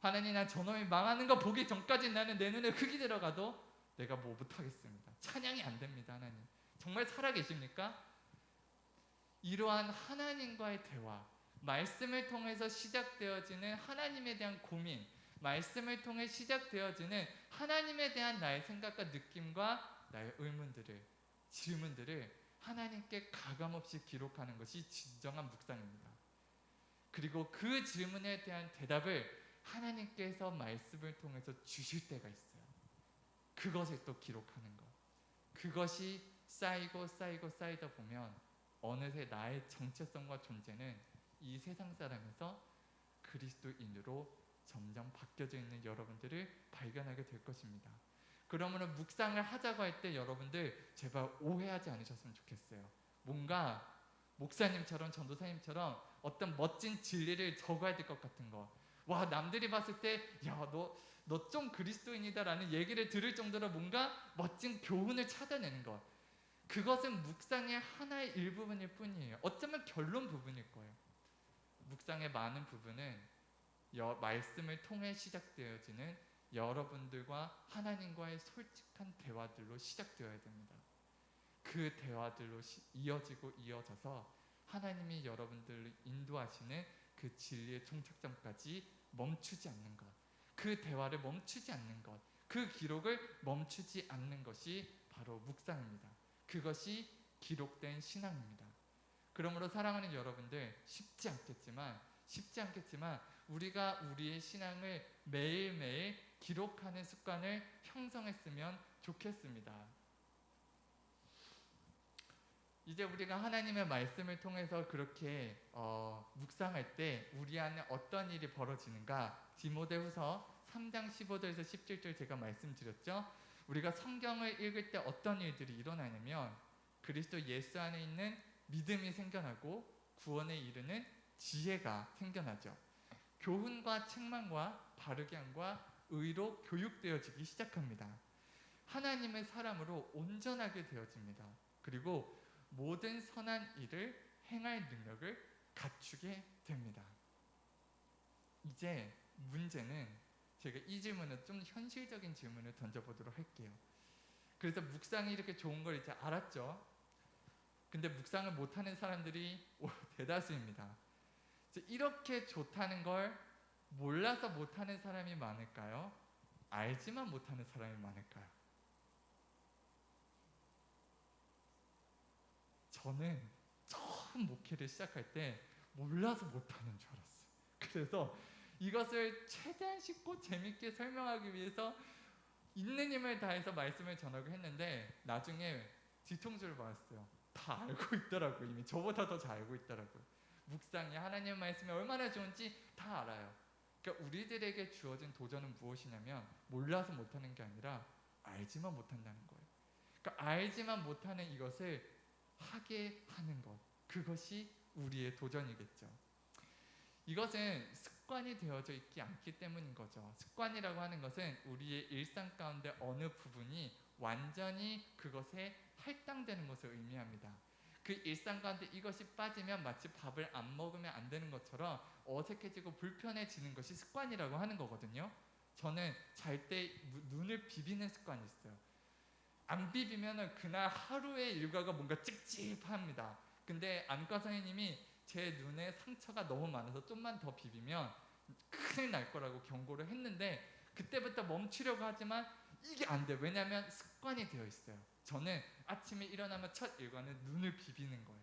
Speaker 3: 하나님, 나 저놈이 망하는 거 보기 전까지 나는 내 눈에 흙이 들어가도 내가 뭐 못하겠습니다. 찬양이 안 됩니다. 하나님, 정말 살아계십니까? 이러한 하나님과의 대화, 말씀을 통해서 시작되어지는 하나님에 대한 고민, 말씀을 통해 시작되어지는 하나님에 대한 나의 생각과 느낌과 나의 의문들을, 질문들을 하나님께 가감없이 기록하는 것이 진정한 묵상입니다. 그리고 그 질문에 대한 대답을 하나님께서 말씀을 통해서 주실 때가 있어요. 그것을 또 기록하는 것. 그것이 쌓이고 쌓이다 보면 어느새 나의 정체성과 존재는 이 세상 사람에서 그리스도인으로 점점 바뀌어져 있는 여러분들을 발견하게 될 것입니다. 그러므로 묵상을 하자고 할 때 여러분들 제발 오해하지 않으셨으면 좋겠어요. 뭔가 목사님처럼 전도사님처럼 어떤 멋진 진리를 적어야 될 것 같은 거, 와, 남들이 봤을 때 야, 너 좀 그리스도인이다라는 얘기를 들을 정도로 뭔가 멋진 교훈을 찾아내는 것, 그것은 묵상의 하나의 일부분일 뿐이에요. 어쩌면 결론 부분일 거예요. 묵상의 많은 부분은 말씀을 통해 시작되어지는 여러분들과 하나님과의 솔직한 대화들로 시작되어야 됩니다. 그 대화들로 이어지고 이어져서 하나님이 여러분들을 인도하시는 그 진리의 종착점까지 멈추지 않는 것, 그 대화를 멈추지 않는 것, 그 기록을 멈추지 않는 것이 바로 묵상입니다. 그것이 기록된 신앙입니다. 그러므로 사랑하는 여러분들, 쉽지 않겠지만 우리가 우리의 신앙을 매일매일 기록하는 습관을 형성했으면 좋겠습니다. 이제 우리가 하나님의 말씀을 통해서 그렇게 묵상할 때 우리 안에 어떤 일이 벌어지는가, 디모데후서 3장 15절에서 17절 제가 말씀드렸죠. 우리가 성경을 읽을 때 어떤 일들이 일어나냐면 그리스도 예수 안에 있는 믿음이 생겨나고 구원에 이르는 지혜가 생겨나죠. 교훈과 책망과 바르게 함과 의로 교육되어지기 시작합니다. 하나님의 사람으로 온전하게 되어집니다. 그리고 모든 선한 일을 행할 능력을 갖추게 됩니다. 이제 문제는, 제가 이 질문을 좀 현실적인 질문을 던져보도록 할게요. 그래서 묵상이 이렇게 좋은 걸 이제 알았죠. 근데 묵상을 못하는 사람들이 대다수입니다. 이렇게 좋다는 걸 몰라서 못하는 사람이 많을까요? 알지만 못하는 사람이 많을까요? 저는 처음 목회를 시작할 때 몰라서 못하는 줄 알았어요. 그래서 이것을 최대한 쉽고 재밌게 설명하기 위해서 있는 힘을 다해서 말씀을 전하고 했는데 나중에 뒤통수를 맞았어요. 다 알고 있더라고요. 이미 저보다 더 잘 알고 있더라고요. 묵상이 하나님의 말씀이 얼마나 좋은지 다 알아요. 그러니까 우리들에게 주어진 도전은 무엇이냐면 몰라서 못하는 게 아니라 알지만 못한다는 거예요. 그러니까 알지만 못하는 이것을 하게 하는 것, 그것이 우리의 도전이겠죠. 이것은 습관이 되어져 있지 않기 때문인 거죠. 습관이라고 하는 것은 우리의 일상 가운데 어느 부분이 완전히 그것에 할당되는 것을 의미합니다. 그 일상 가운데 이것이 빠지면 마치 밥을 안 먹으면 안 되는 것처럼 어색해지고 불편해지는 것이 습관이라고 하는 거거든요. 저는 잘 때 눈을 비비는 습관이 있어요. 안 비비면 그날 하루의 일과가 뭔가 찝찝합니다. 근데 안과 선생님이 제 눈에 상처가 너무 많아서 좀만 더 비비면 큰일 날 거라고 경고를 했는데 그때부터 멈추려고 하지만 이게 안 돼. 왜냐하면 습관이 되어 있어요. 저는 아침에 일어나면 첫 일과는 눈을 비비는 거예요.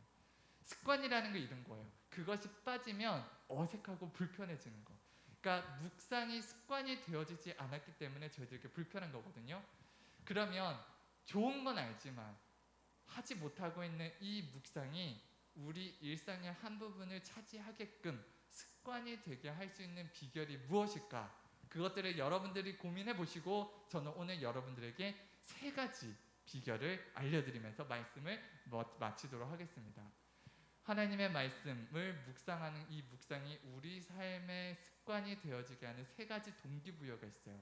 Speaker 3: 습관이라는 게 이런 거예요. 그것이 빠지면 어색하고 불편해지는 거. 그러니까 묵상이 습관이 되어지지 않았기 때문에 저희들에게 불편한 거거든요. 그러면 좋은 건 알지만 하지 못하고 있는 이 묵상이 우리 일상의 한 부분을 차지하게끔 습관이 되게 할 수 있는 비결이 무엇일까? 그것들을 여러분들이 고민해 보시고 저는 오늘 여러분들에게 3가지 비결을 알려드리면서 말씀을 마치도록 하겠습니다. 하나님의 말씀을 묵상하는 이 묵상이 우리 삶의 습관이 되어지게 하는 3가지 동기부여가 있어요.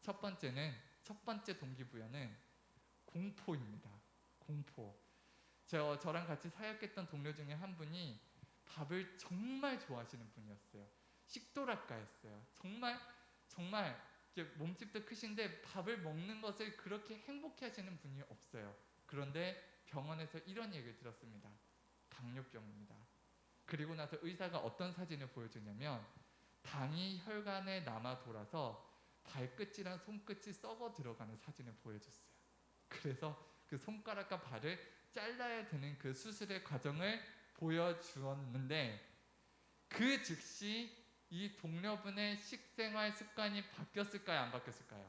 Speaker 3: 첫 번째 동기부여는 공포입니다. 공포. 저랑 같이 사역했던 동료 중에 한 분이 밥을 정말 좋아하시는 분이었어요. 식도락가였어요. 정말 몸집도 크신데 밥을 먹는 것을 그렇게 행복해 하시는 분이 없어요. 그런데 병원에서 이런 얘기를 들었습니다. 당뇨병입니다. 그리고 나서 의사가 어떤 사진을 보여주냐면 당이 혈관에 남아 돌아서 발끝이랑 손끝이 썩어 들어가는 사진을 보여줬어요. 그래서 그 손가락과 발을 잘라야 되는 그 수술의 과정을 보여주었는데 그 즉시 이 동료분의 식생활 습관이 바뀌었을까요? 안 바뀌었을까요?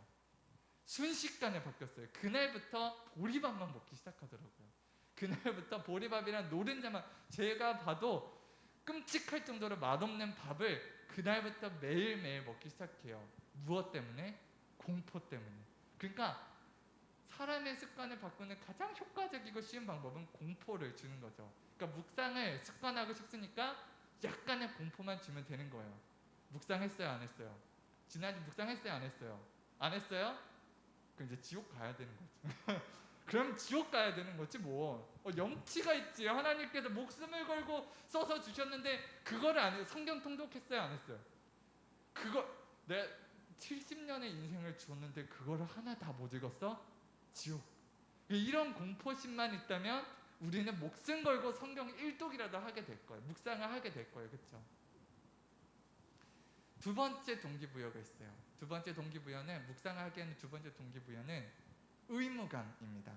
Speaker 3: 순식간에 바뀌었어요. 그날부터 보리밥만 먹기 시작하더라고요. 그날부터 보리밥이랑 노른자만, 제가 봐도 끔찍할 정도로 맛없는 밥을 그날부터 매일매일 먹기 시작해요. 무엇 때문에? 공포 때문에. 그러니까 사람의 습관을 바꾸는 가장 효과적이고 쉬운 방법은 공포를 주는 거죠. 그러니까 묵상을 습관하고 싶으니까 약간의 공포만 주면 되는 거예요. 묵상했어요, 안 했어요? 지난주 묵상했어요, 안 했어요? 안 했어요? 그럼 이제 지옥 가야 되는 거지. 그럼 지옥 가야 되는 거지 뭐. 염치가 있지. 하나님께서 목숨을 걸고 써서 주셨는데 그거를 안 해요. 성경 통독했어요, 안 했어요? 그거 내 70년의 인생을 주었는데 그거를 하나 다 못 읽었어? 지옥. 이런 공포심만 있다면 우리는 목숨 걸고 성경 1독이라도 하게 될 거예요. 묵상을 하게 될 거예요. 그렇죠? 두 번째 동기부여가 있어요. 두 번째 동기부여는, 묵상을 하게 하는 두 번째 동기부여는 의무감입니다.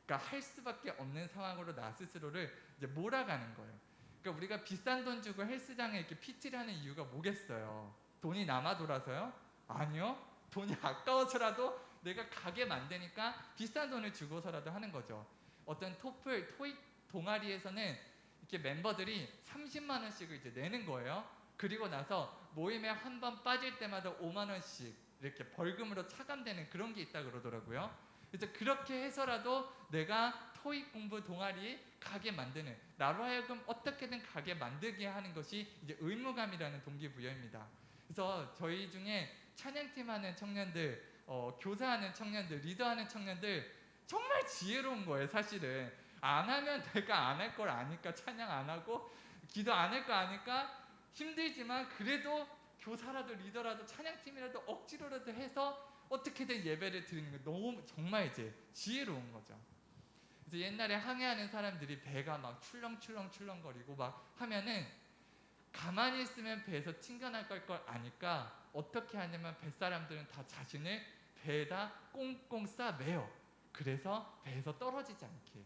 Speaker 3: 그러니까 할 수밖에 없는 상황으로 나 스스로를 이제 몰아가는 거예요. 그러니까 우리가 비싼 돈 주고 헬스장에 이렇게 PT를 하는 이유가 뭐겠어요? 돈이 남아 돌아서요? 아니요. 돈이 아까워서라도 내가 가게 만드니까 비싼 돈을 주고서라도 하는 거죠. 어떤 토익 동아리에서는 이렇게 멤버들이 30만 원씩을 이제 내는 거예요. 그리고 나서 모임에 한 번 빠질 때마다 5만 원씩 이렇게 벌금으로 차감되는 그런 게 있다 그러더라고요. 그래서 그렇게 해서라도 내가 토익 공부 동아리에 가게 만드는, 나로 하여금 어떻게든 가게 만들게 하는 것이 이제 의무감이라는 동기부여입니다. 그래서 저희 중에 찬양팀 하는 청년들, 교사하는 청년들, 리더하는 청년들 정말 지혜로운 거예요. 사실은 안 하면 내가 안 할 걸 아니까 찬양 안 하고 기도 안 할 거 아니까 힘들지만 그래도 교사라도 리더라도 찬양팀이라도 억지로라도 해서 어떻게든 예배를 드리는 거 너무 정말 이제 지혜로운 거죠. 그래서 옛날에 항해하는 사람들이 배가 막 출렁출렁거리고 막 하면은 가만히 있으면 배에서 튕겨날 걸 아니까 어떻게 하냐면 뱃사람들은 다 자신을 배에다 꽁꽁 싸 매요. 그래서 배에서 떨어지지 않게.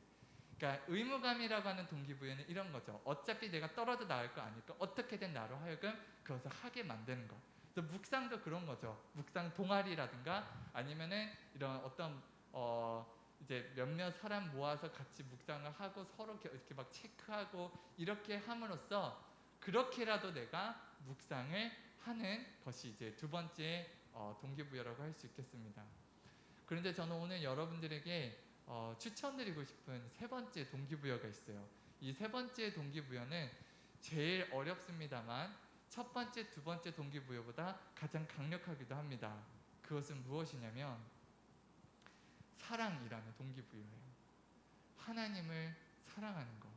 Speaker 3: 그러니까 의무감이라고 하는 동기부여는 이런 거죠. 어차피 내가 떨어져 나갈 거 아니까 어떻게든 나로 하여금 그것을 하게 만드는 거. 그래서 묵상도 그런 거죠. 묵상 동아리라든가 아니면은 이런 어떤 이제 몇몇 사람 모아서 같이 묵상을 하고 서로 이렇게 막 체크하고 이렇게 함으로써 그렇게라도 내가 묵상을 하는 것이 이제 두 번째 동기부여라고 할 수 있겠습니다. 그런데 저는 오늘 여러분들에게 추천드리고 싶은 세 번째 동기부여가 있어요. 이 세 번째 동기부여는 제일 어렵습니다만 첫 번째, 두 번째 동기부여보다 가장 강력하기도 합니다. 그것은 무엇이냐면 사랑이라는 동기부여예요. 하나님을 사랑하는 것.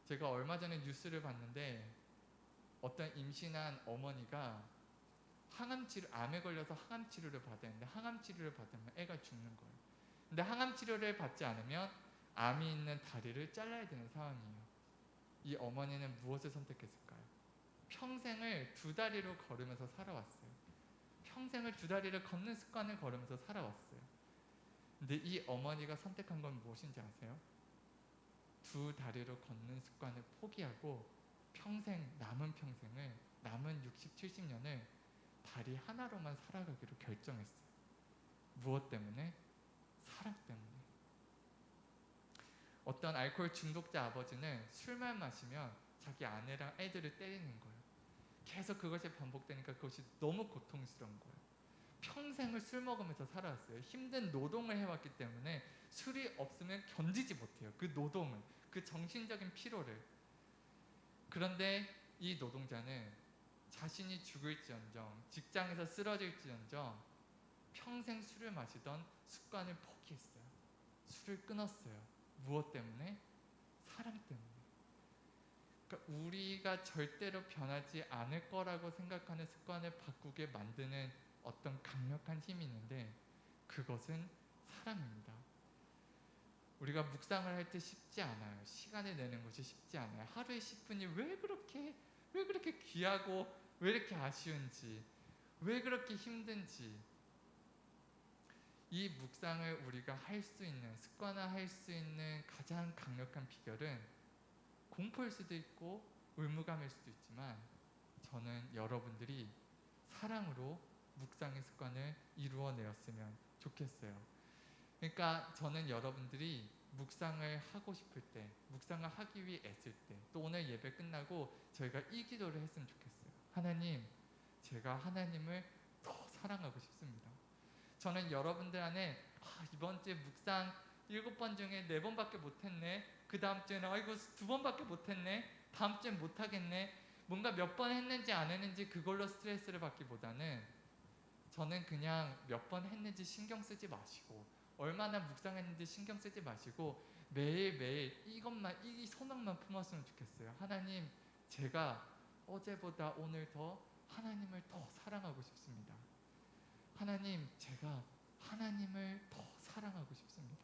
Speaker 3: 제가 얼마 전에 뉴스를 봤는데 어떤 임신한 어머니가 암에 걸려서 항암 치료를 받아야 하는데 항암 치료를 받으면 애가 죽는 거예요. 근데 항암 치료를 받지 않으면 암이 있는 다리를 잘라야 되는 상황이에요. 이 어머니는 무엇을 선택했을까요? 평생을 두 다리로 걸으면서 살아왔어요. 평생을 두 다리를 걷는 습관을 걸으면서 살아왔어요. 근데 이 어머니가 선택한 건 무엇인지 아세요? 두 다리로 걷는 습관을 포기하고 남은 평생을, 남은 60, 70년을 다리 하나로만 살아가기로 결정했어요. 무엇 때문에? 사랑 때문에. 어떤 알코올 중독자 아버지는 술만 마시면 자기 아내랑 애들을 때리는 거예요. 계속 그것이 반복되니까 그것이 너무 고통스러운 거예요. 평생을 술 먹으면서 살아왔어요. 힘든 노동을 해왔기 때문에 술이 없으면 견디지 못해요. 그 노동을, 그 정신적인 피로를. 그런데 이 노동자는 자신이 죽을지언정, 직장에서 쓰러질지언정 평생 술을 마시던 습관을 포기했어요. 술을 끊었어요. 무엇 때문에? 사랑 때문에. 그러니까 우리가 절대로 변하지 않을 거라고 생각하는 습관을 바꾸게 만드는 어떤 강력한 힘이 있는데 그것은 사랑입니다. 우리가 묵상을 할 때 쉽지 않아요. 시간을 내는 것이 쉽지 않아요. 하루에 10분이 왜 그렇게 귀하고 왜 이렇게 아쉬운지, 왜 그렇게 힘든지. 이 묵상을 우리가 할 수 있는, 습관화할 수 있는 가장 강력한 비결은 공포일 수도 있고 의무감일 수도 있지만 저는 여러분들이 사랑으로 묵상의 습관을 이루어내었으면 좋겠어요. 그러니까 저는 여러분들이 묵상을 하고 싶을 때, 묵상을 하기 위해 애쓸 때, 또 오늘 예배 끝나고 저희가 이 기도를 했으면 좋겠어요. 하나님, 제가 하나님을 더 사랑하고 싶습니다. 저는 여러분들 안에 이번 주에 묵상 7번 중에 4번밖에 못했네. 그 다음 주에는 아이고 2번밖에 못했네. 다음 주엔 못하겠네. 뭔가 몇 번 했는지 안 했는지 그걸로 스트레스를 받기보다는 저는 그냥 몇 번 했는지 신경 쓰지 마시고 얼마나 묵상했는지 신경 쓰지 마시고 매일매일 이것만 이 소망만 품었으면 좋겠어요. 하나님, 제가 어제보다 오늘 더 하나님을 더 사랑하고 싶습니다. 하나님, 제가 하나님을 더 사랑하고 싶습니다.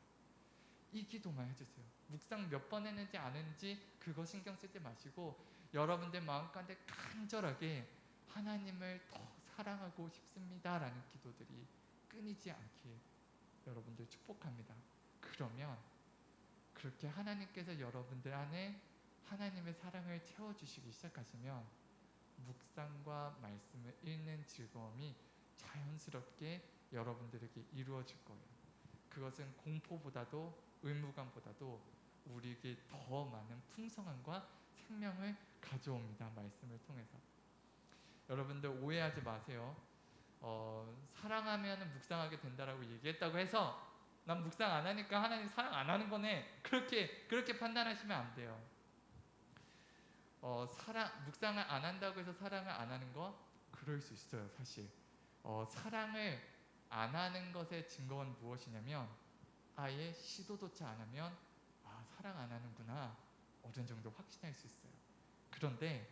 Speaker 3: 이 기도만 해주세요. 묵상 몇 번 했는지 안 했는지 그거 신경 쓰지 마시고 여러분들 마음 가운데 간절하게 하나님을 더 사랑하고 싶습니다 라는 기도들이 끊이지 않길 여러분들 축복합니다. 그러면 그렇게 하나님께서 여러분들 안에 하나님의 사랑을 채워주시기 시작하시면 묵상과 말씀을 읽는 즐거움이 자연스럽게 여러분들에게 이루어질 거예요. 그것은 공포보다도 의무감보다도 우리에게 더 많은 풍성함과 생명을 가져옵니다. 말씀을 통해서. 여러분들 오해하지 마세요. 사랑하면 묵상하게 된다라고 얘기했다고 해서 난 묵상 안 하니까 하나님 사랑 안 하는 거네, 그렇게 판단하시면 안 돼요. 묵상을 안 한다고 해서 사랑을 안 하는 거 그럴 수 있어요. 사실 사랑을 안 하는 것의 증거는 무엇이냐면 아예 시도조차 안 하면 사랑 안 하는구나 어느 정도 확신할 수 있어요. 그런데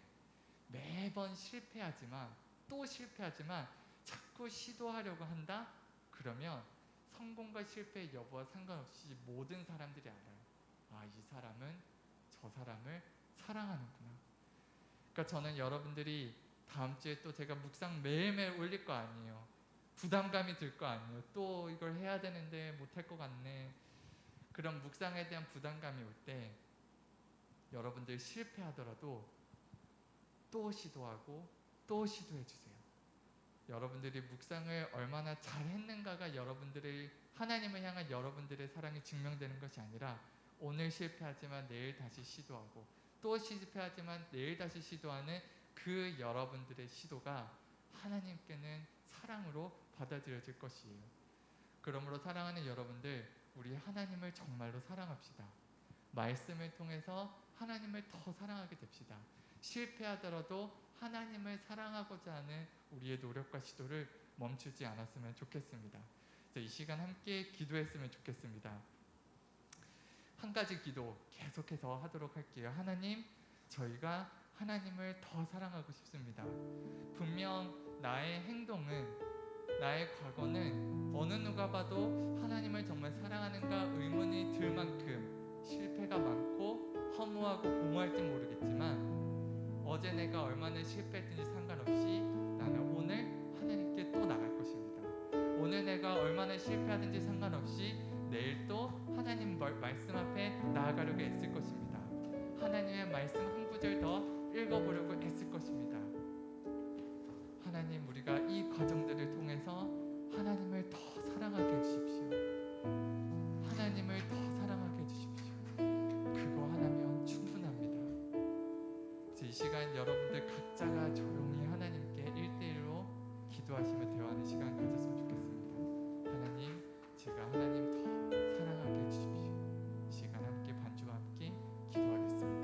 Speaker 3: 매번 실패하지만 또 실패하지만 자꾸 시도하려고 한다? 그러면 성공과 실패의 여부와 상관없이 모든 사람들이 알아요. 이 사람은 저 사람을 사랑하는구나. 그러니까 저는 여러분들이 다음 주에 또 제가 묵상 매일매일 올릴 거 아니에요. 부담감이 들 거 아니에요. 또 이걸 해야 되는데 못할 것 같네. 그런 묵상에 대한 부담감이 올 때 여러분들 실패하더라도 또 시도하고 또 시도해 주세요. 여러분들이 묵상을 얼마나 잘했는가가 여러분들의 하나님을 향한 여러분들의 사랑이 증명되는 것이 아니라 오늘 실패하지만 내일 다시 시도하고 또 실패하지만 내일 다시 시도하는 그 여러분들의 시도가 하나님께는 사랑으로 받아들여질 것이에요. 그러므로 사랑하는 여러분들, 우리 하나님을 정말로 사랑합시다. 말씀을 통해서 하나님을 더 사랑하게 됩시다. 실패하더라도 하나님을 사랑하고자 하는 우리의 노력과 시도를 멈추지 않았으면 좋겠습니다. 이 시간 함께 기도했으면 좋겠습니다. 한 가지 기도 계속해서 하도록 할게요. 하나님, 저희가 하나님을 더 사랑하고 싶습니다. 분명 나의 행동은, 나의 과거는 어느 누가 봐도 하나님을 정말 사랑하는가 의문이 들 만큼 실패가 많고 허무하고 공허할지 모르겠지만 어제 내가 얼마나 실패했든지 상관없이 나는 오늘 하나님께 또 나갈 것입니다. 오늘 내가 얼마나 실패하든지 상관없이 내일 또 하나님 말씀 앞에 나아가려고 애쓸 것입니다. 하나님의 말씀 한 구절 더 읽어보려고 애쓸 것입니다. 하나님, 우리가 이 과정들을 통해서 하나님을 더 사랑하게 해주십시오. 하나님을 더 사랑하게 해주십시오. 그거 하나면 충분합니다. 이 시간 여러분들 각자가 조용히 하나님께 1대1로 기도하시며 대화하는 시간 가졌으면 좋겠습니다. 하나님, 제가 하나님 더 사랑하게 해주십시오. 이 시간 함께 반주와 함께 기도하겠습니다.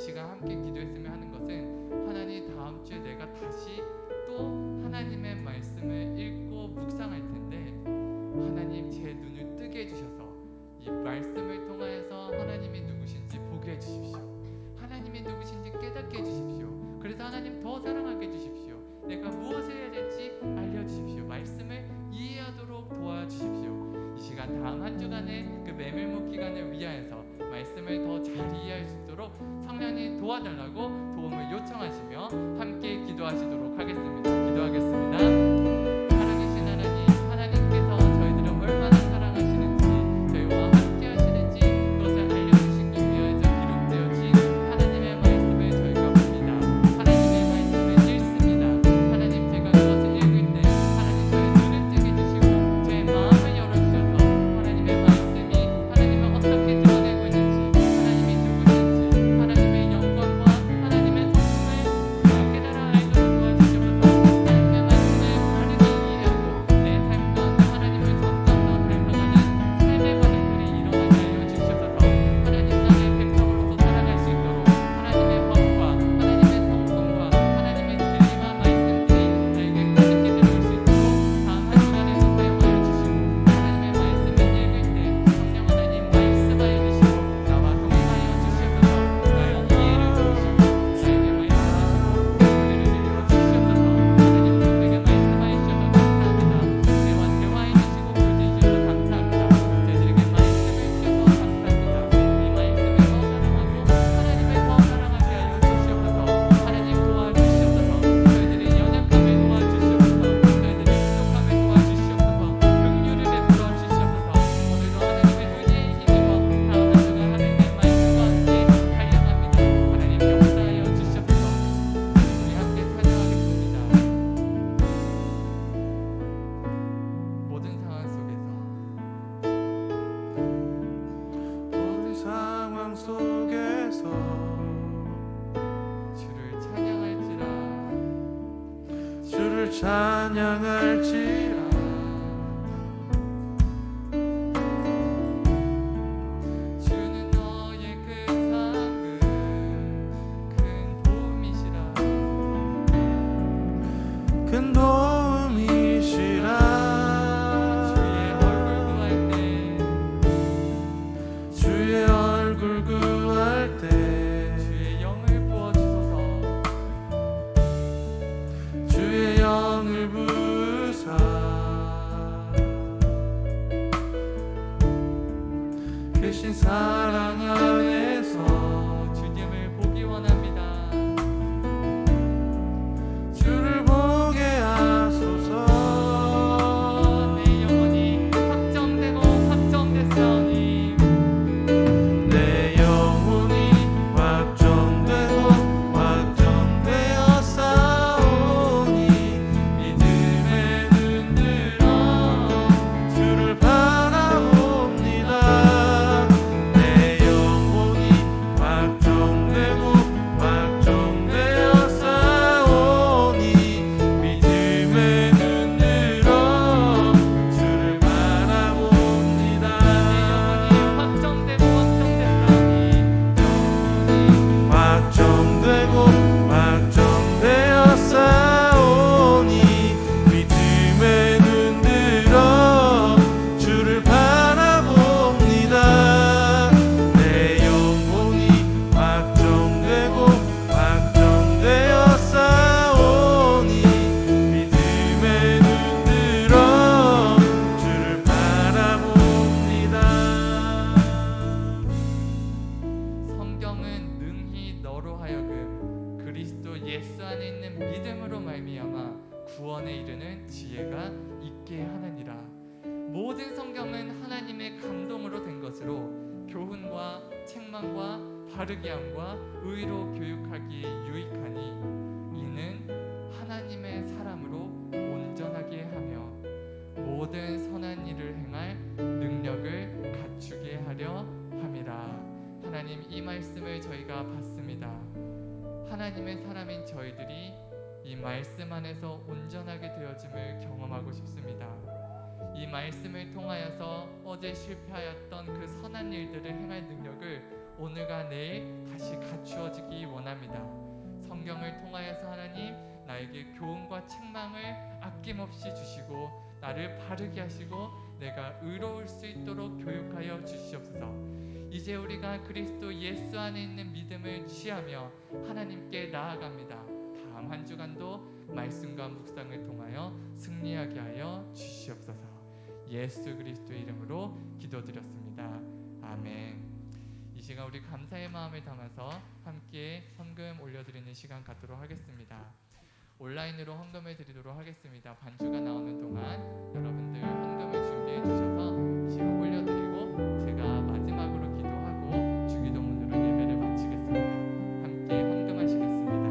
Speaker 3: 시간 함께 기도했으면 하는 것은 하나님 다음 주에 내가 다시 또 하나님의 말씀을 읽고 묵상할 텐데 하나님 제 눈을 뜨게 해주셔서 이 말씀을 통하여서 하나님이 누구신지 보게 해주십시오. 하나님이 누구신지 깨닫게 해주십시오. 그래서 하나님 더 사랑하게 해주십시오. 내가 무엇을 해야 될지 알려주십시오. 말씀을 이해하도록 도와주십시오. 이 시간 다음 한 주간의 그 메밀묵 기간을 위하여서 말씀을 더 잘 이해할 수 있도록 성령님 도와달라고 도움을 요청하시며 함께 기도하시도록 하겠습니다. 기도하겠습니다. 살아계신 하나님, 하나님께서 저희들을 얼마나 사랑하시는지 저희와 함께 하시는지 그것을 알려주시기 위하여서 기록되어진 하나님의 말씀을 저희가 봅니다. 하나님의 말씀을 읽습니다. 하나님 제가 그것을 읽을 때 하나님 저의 눈을 뜨게 해주시고 제 마음을 열어주셔서 하나님의 말씀이 하나님을 어떻게 드러내고 있는지 하나님이 누구신지 하나님의 영광과 하나님의 성품을 깨달아 알도록 도와주셔서 하나님의 말씀을 바르게 이해하고 내 삶 가운데 하나님을 점점 더 닮아가는 삶의 과정들이 일어나게 하여 주셔서 하나님 나라의 백성으로서 살아갈 수 있도록 하나님의 법과 하나님의 성품과 하나님의 진리와 말씀들이 나에게 가득히 들어올 수 있도록 다음 한 주간에도 사용하여 주시고 하나님의 말씀을 읽을 때 성령 하나님 말씀하여 주시고 나와 동행하여 주셔서 나의 이해를 주시고 나에게 말씀하시고 우리를 이루어 주셔서 하나님 우리에게 말씀하여 주셔서 감사합니다. 우리와 대화해 주시고 교제해 주셔서 감사합니다. 저희들에게 말씀을 주셔서 감사합니다. 이 말씀을 더 사랑하고 하나님을 더 사랑하게 하여 주시옵소서. 하나님 도와주시옵소서. 저희들의 연약함을 도와주시옵소서. 저희들의 부족함을 도와주시옵소서. 긍휼을 베풀어 주시옵소서. 오늘도 하나님의 은혜에 힘입어 다음 한 주간 하나님의 말씀과 함께 달려갑니다. 하나님 역사하여 주시옵소서. 우리 함께 찬양하겠습니다. 모든 상황 속에서
Speaker 1: 모든 상황 속에서
Speaker 3: 주를 찬양할지라
Speaker 1: 주를 찬양할지라
Speaker 3: 주는 너의 큰 상급 큰 도움이시라
Speaker 1: 큰 도움이시라
Speaker 3: 주의 얼굴 구할 때
Speaker 1: 주의 얼굴 구할 때
Speaker 3: 주의 영을 부어주소서
Speaker 1: 주의 영을 부으사 계신 사랑 안에서
Speaker 3: 주님을 보기 원합니다.
Speaker 1: 주를 보게 하소서
Speaker 3: 내 영혼이 확정되고 확정됐사오니
Speaker 1: 내 영혼이 확정되고 확정되어 싸우니 믿음의 눈 들어 주를 바라봅니다. 내 영혼이 확정되고 확정되어 싸우니 믿음의 눈 들어 주를 바라봅니다.
Speaker 3: 내 영혼이 확정되고 확정됐사오니
Speaker 1: 확정되고 확정되어 싸우니 믿음의 눈 들어 주를 바라봅니다. 내 영혼이 확정되고 확정되어 싸우니 믿음의 눈 들어 주를 바라봅니다.
Speaker 3: 성경은 능히 너로 하여금 그리스도 예수 안에 있는 믿음으로 말미암아 구원에 이르는 지혜가 있게 하느니라. 모든 성경은 하나님의 감동으로 된 것으로 교훈과 책망과 바르게 함과 의로 교육하기에 유익하니 이는 하나님의 사람으로 온전하게 하며 모든 선한 일을 행할 능력을 갖추게 하려 함이라. 하나님 이 말씀을 저희가 받습니다. 하나님의 사람인 저희들이 이 말씀 안에서 온전하게 되어짐을 경험하고 싶습니다. 이 말씀을 통하여서 어제 실패하였던 그 선한 일들을 행할 능력을 오늘과 내일 다시 갖추어지기 원합니다. 성경을 통하여서 하나님 나에게 교훈과 책망을 아낌없이 주시고 나를 바르게 하시고 내가 의로울 수 있도록 교육하여 주시옵소서. 이제 우리가 그리스도 예수 안에 있는 믿음을 취하며 하나님께 나아갑니다. 다음 한 주간도 말씀과 묵상을 통하여 승리하게 하여 주시옵소서. 예수 그리스도의 이름으로 기도드렸습니다. 아멘. 이 시간 우리 감사의 마음을 담아서 함께 헌금 올려드리는 시간 갖도록 하겠습니다. 온라인으로 헌금을 드리도록 하겠습니다. 반주가 나오는 동안 여러분들 헌금을 준비해 주셔서 이 시간 올려드리고 제가 마지막으로 기도하고 주기도문으로 예배를 마치겠습니다. 함께 헌금하시겠습니다.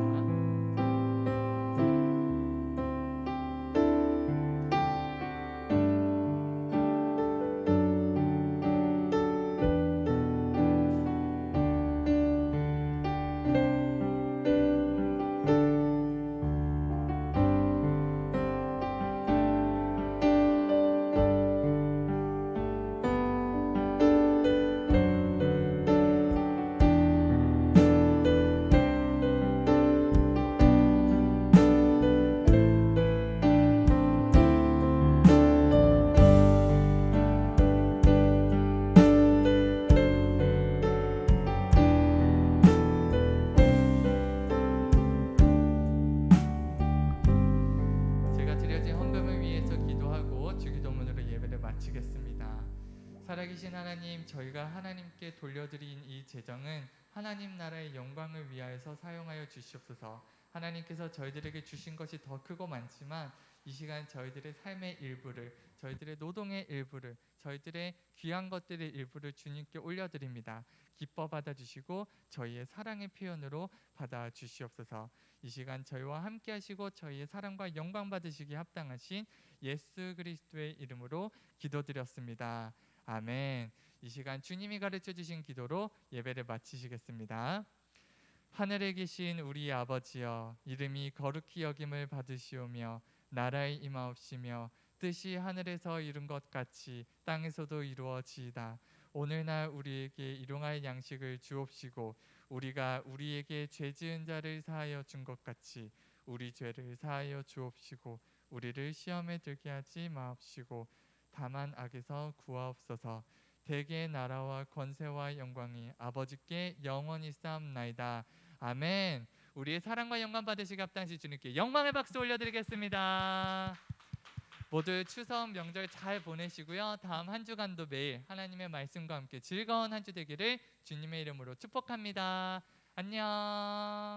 Speaker 3: 살아계신 하나님, 저희가 하나님께 돌려드린 이 재정은 하나님 나라의 영광을 위하여서 사용하여 주시옵소서. 하나님께서 저희들에게 주신 것이 더 크고 많지만 이 시간 저희들의 삶의 일부를, 저희들의 노동의 일부를, 저희들의 귀한 것들의 일부를 주님께 올려드립니다. 기뻐 받아주시고 저희의 사랑의 표현으로 받아주시옵소서. 이 시간 저희와 함께 하시고 저희의 사랑과 영광 받으시기에 합당하신 예수 그리스도의 이름으로 기도드렸습니다. 아멘. 이 시간 주님이 가르쳐 주신 기도로 예배를 마치시겠습니다. 하늘에 계신 우리 아버지여, 이름이 거룩히 여김을 받으시오며 나라의 임하옵시며 뜻이 하늘에서 이룬 것 같이 땅에서도 이루어지이다. 오늘날 우리에게 일용할 양식을 주옵시고 우리가 우리에게 죄 지은 자를 사하여 준 것 같이 우리 죄를 사하여 주옵시고 우리를 시험에 들게 하지 마옵시고 다만 악에서 구하옵소서. 대개의 나라와 권세와 영광이 아버지께 영원히 쌓옵나이다. 아멘. 우리의 사랑과 영광 받으시기 합당하신 주님께 영광의 박수 올려드리겠습니다. 모두 추석 명절 잘 보내시고요. 다음 한 주간도 매일 하나님의 말씀과 함께 즐거운 한 주 되기를 주님의 이름으로 축복합니다. 안녕.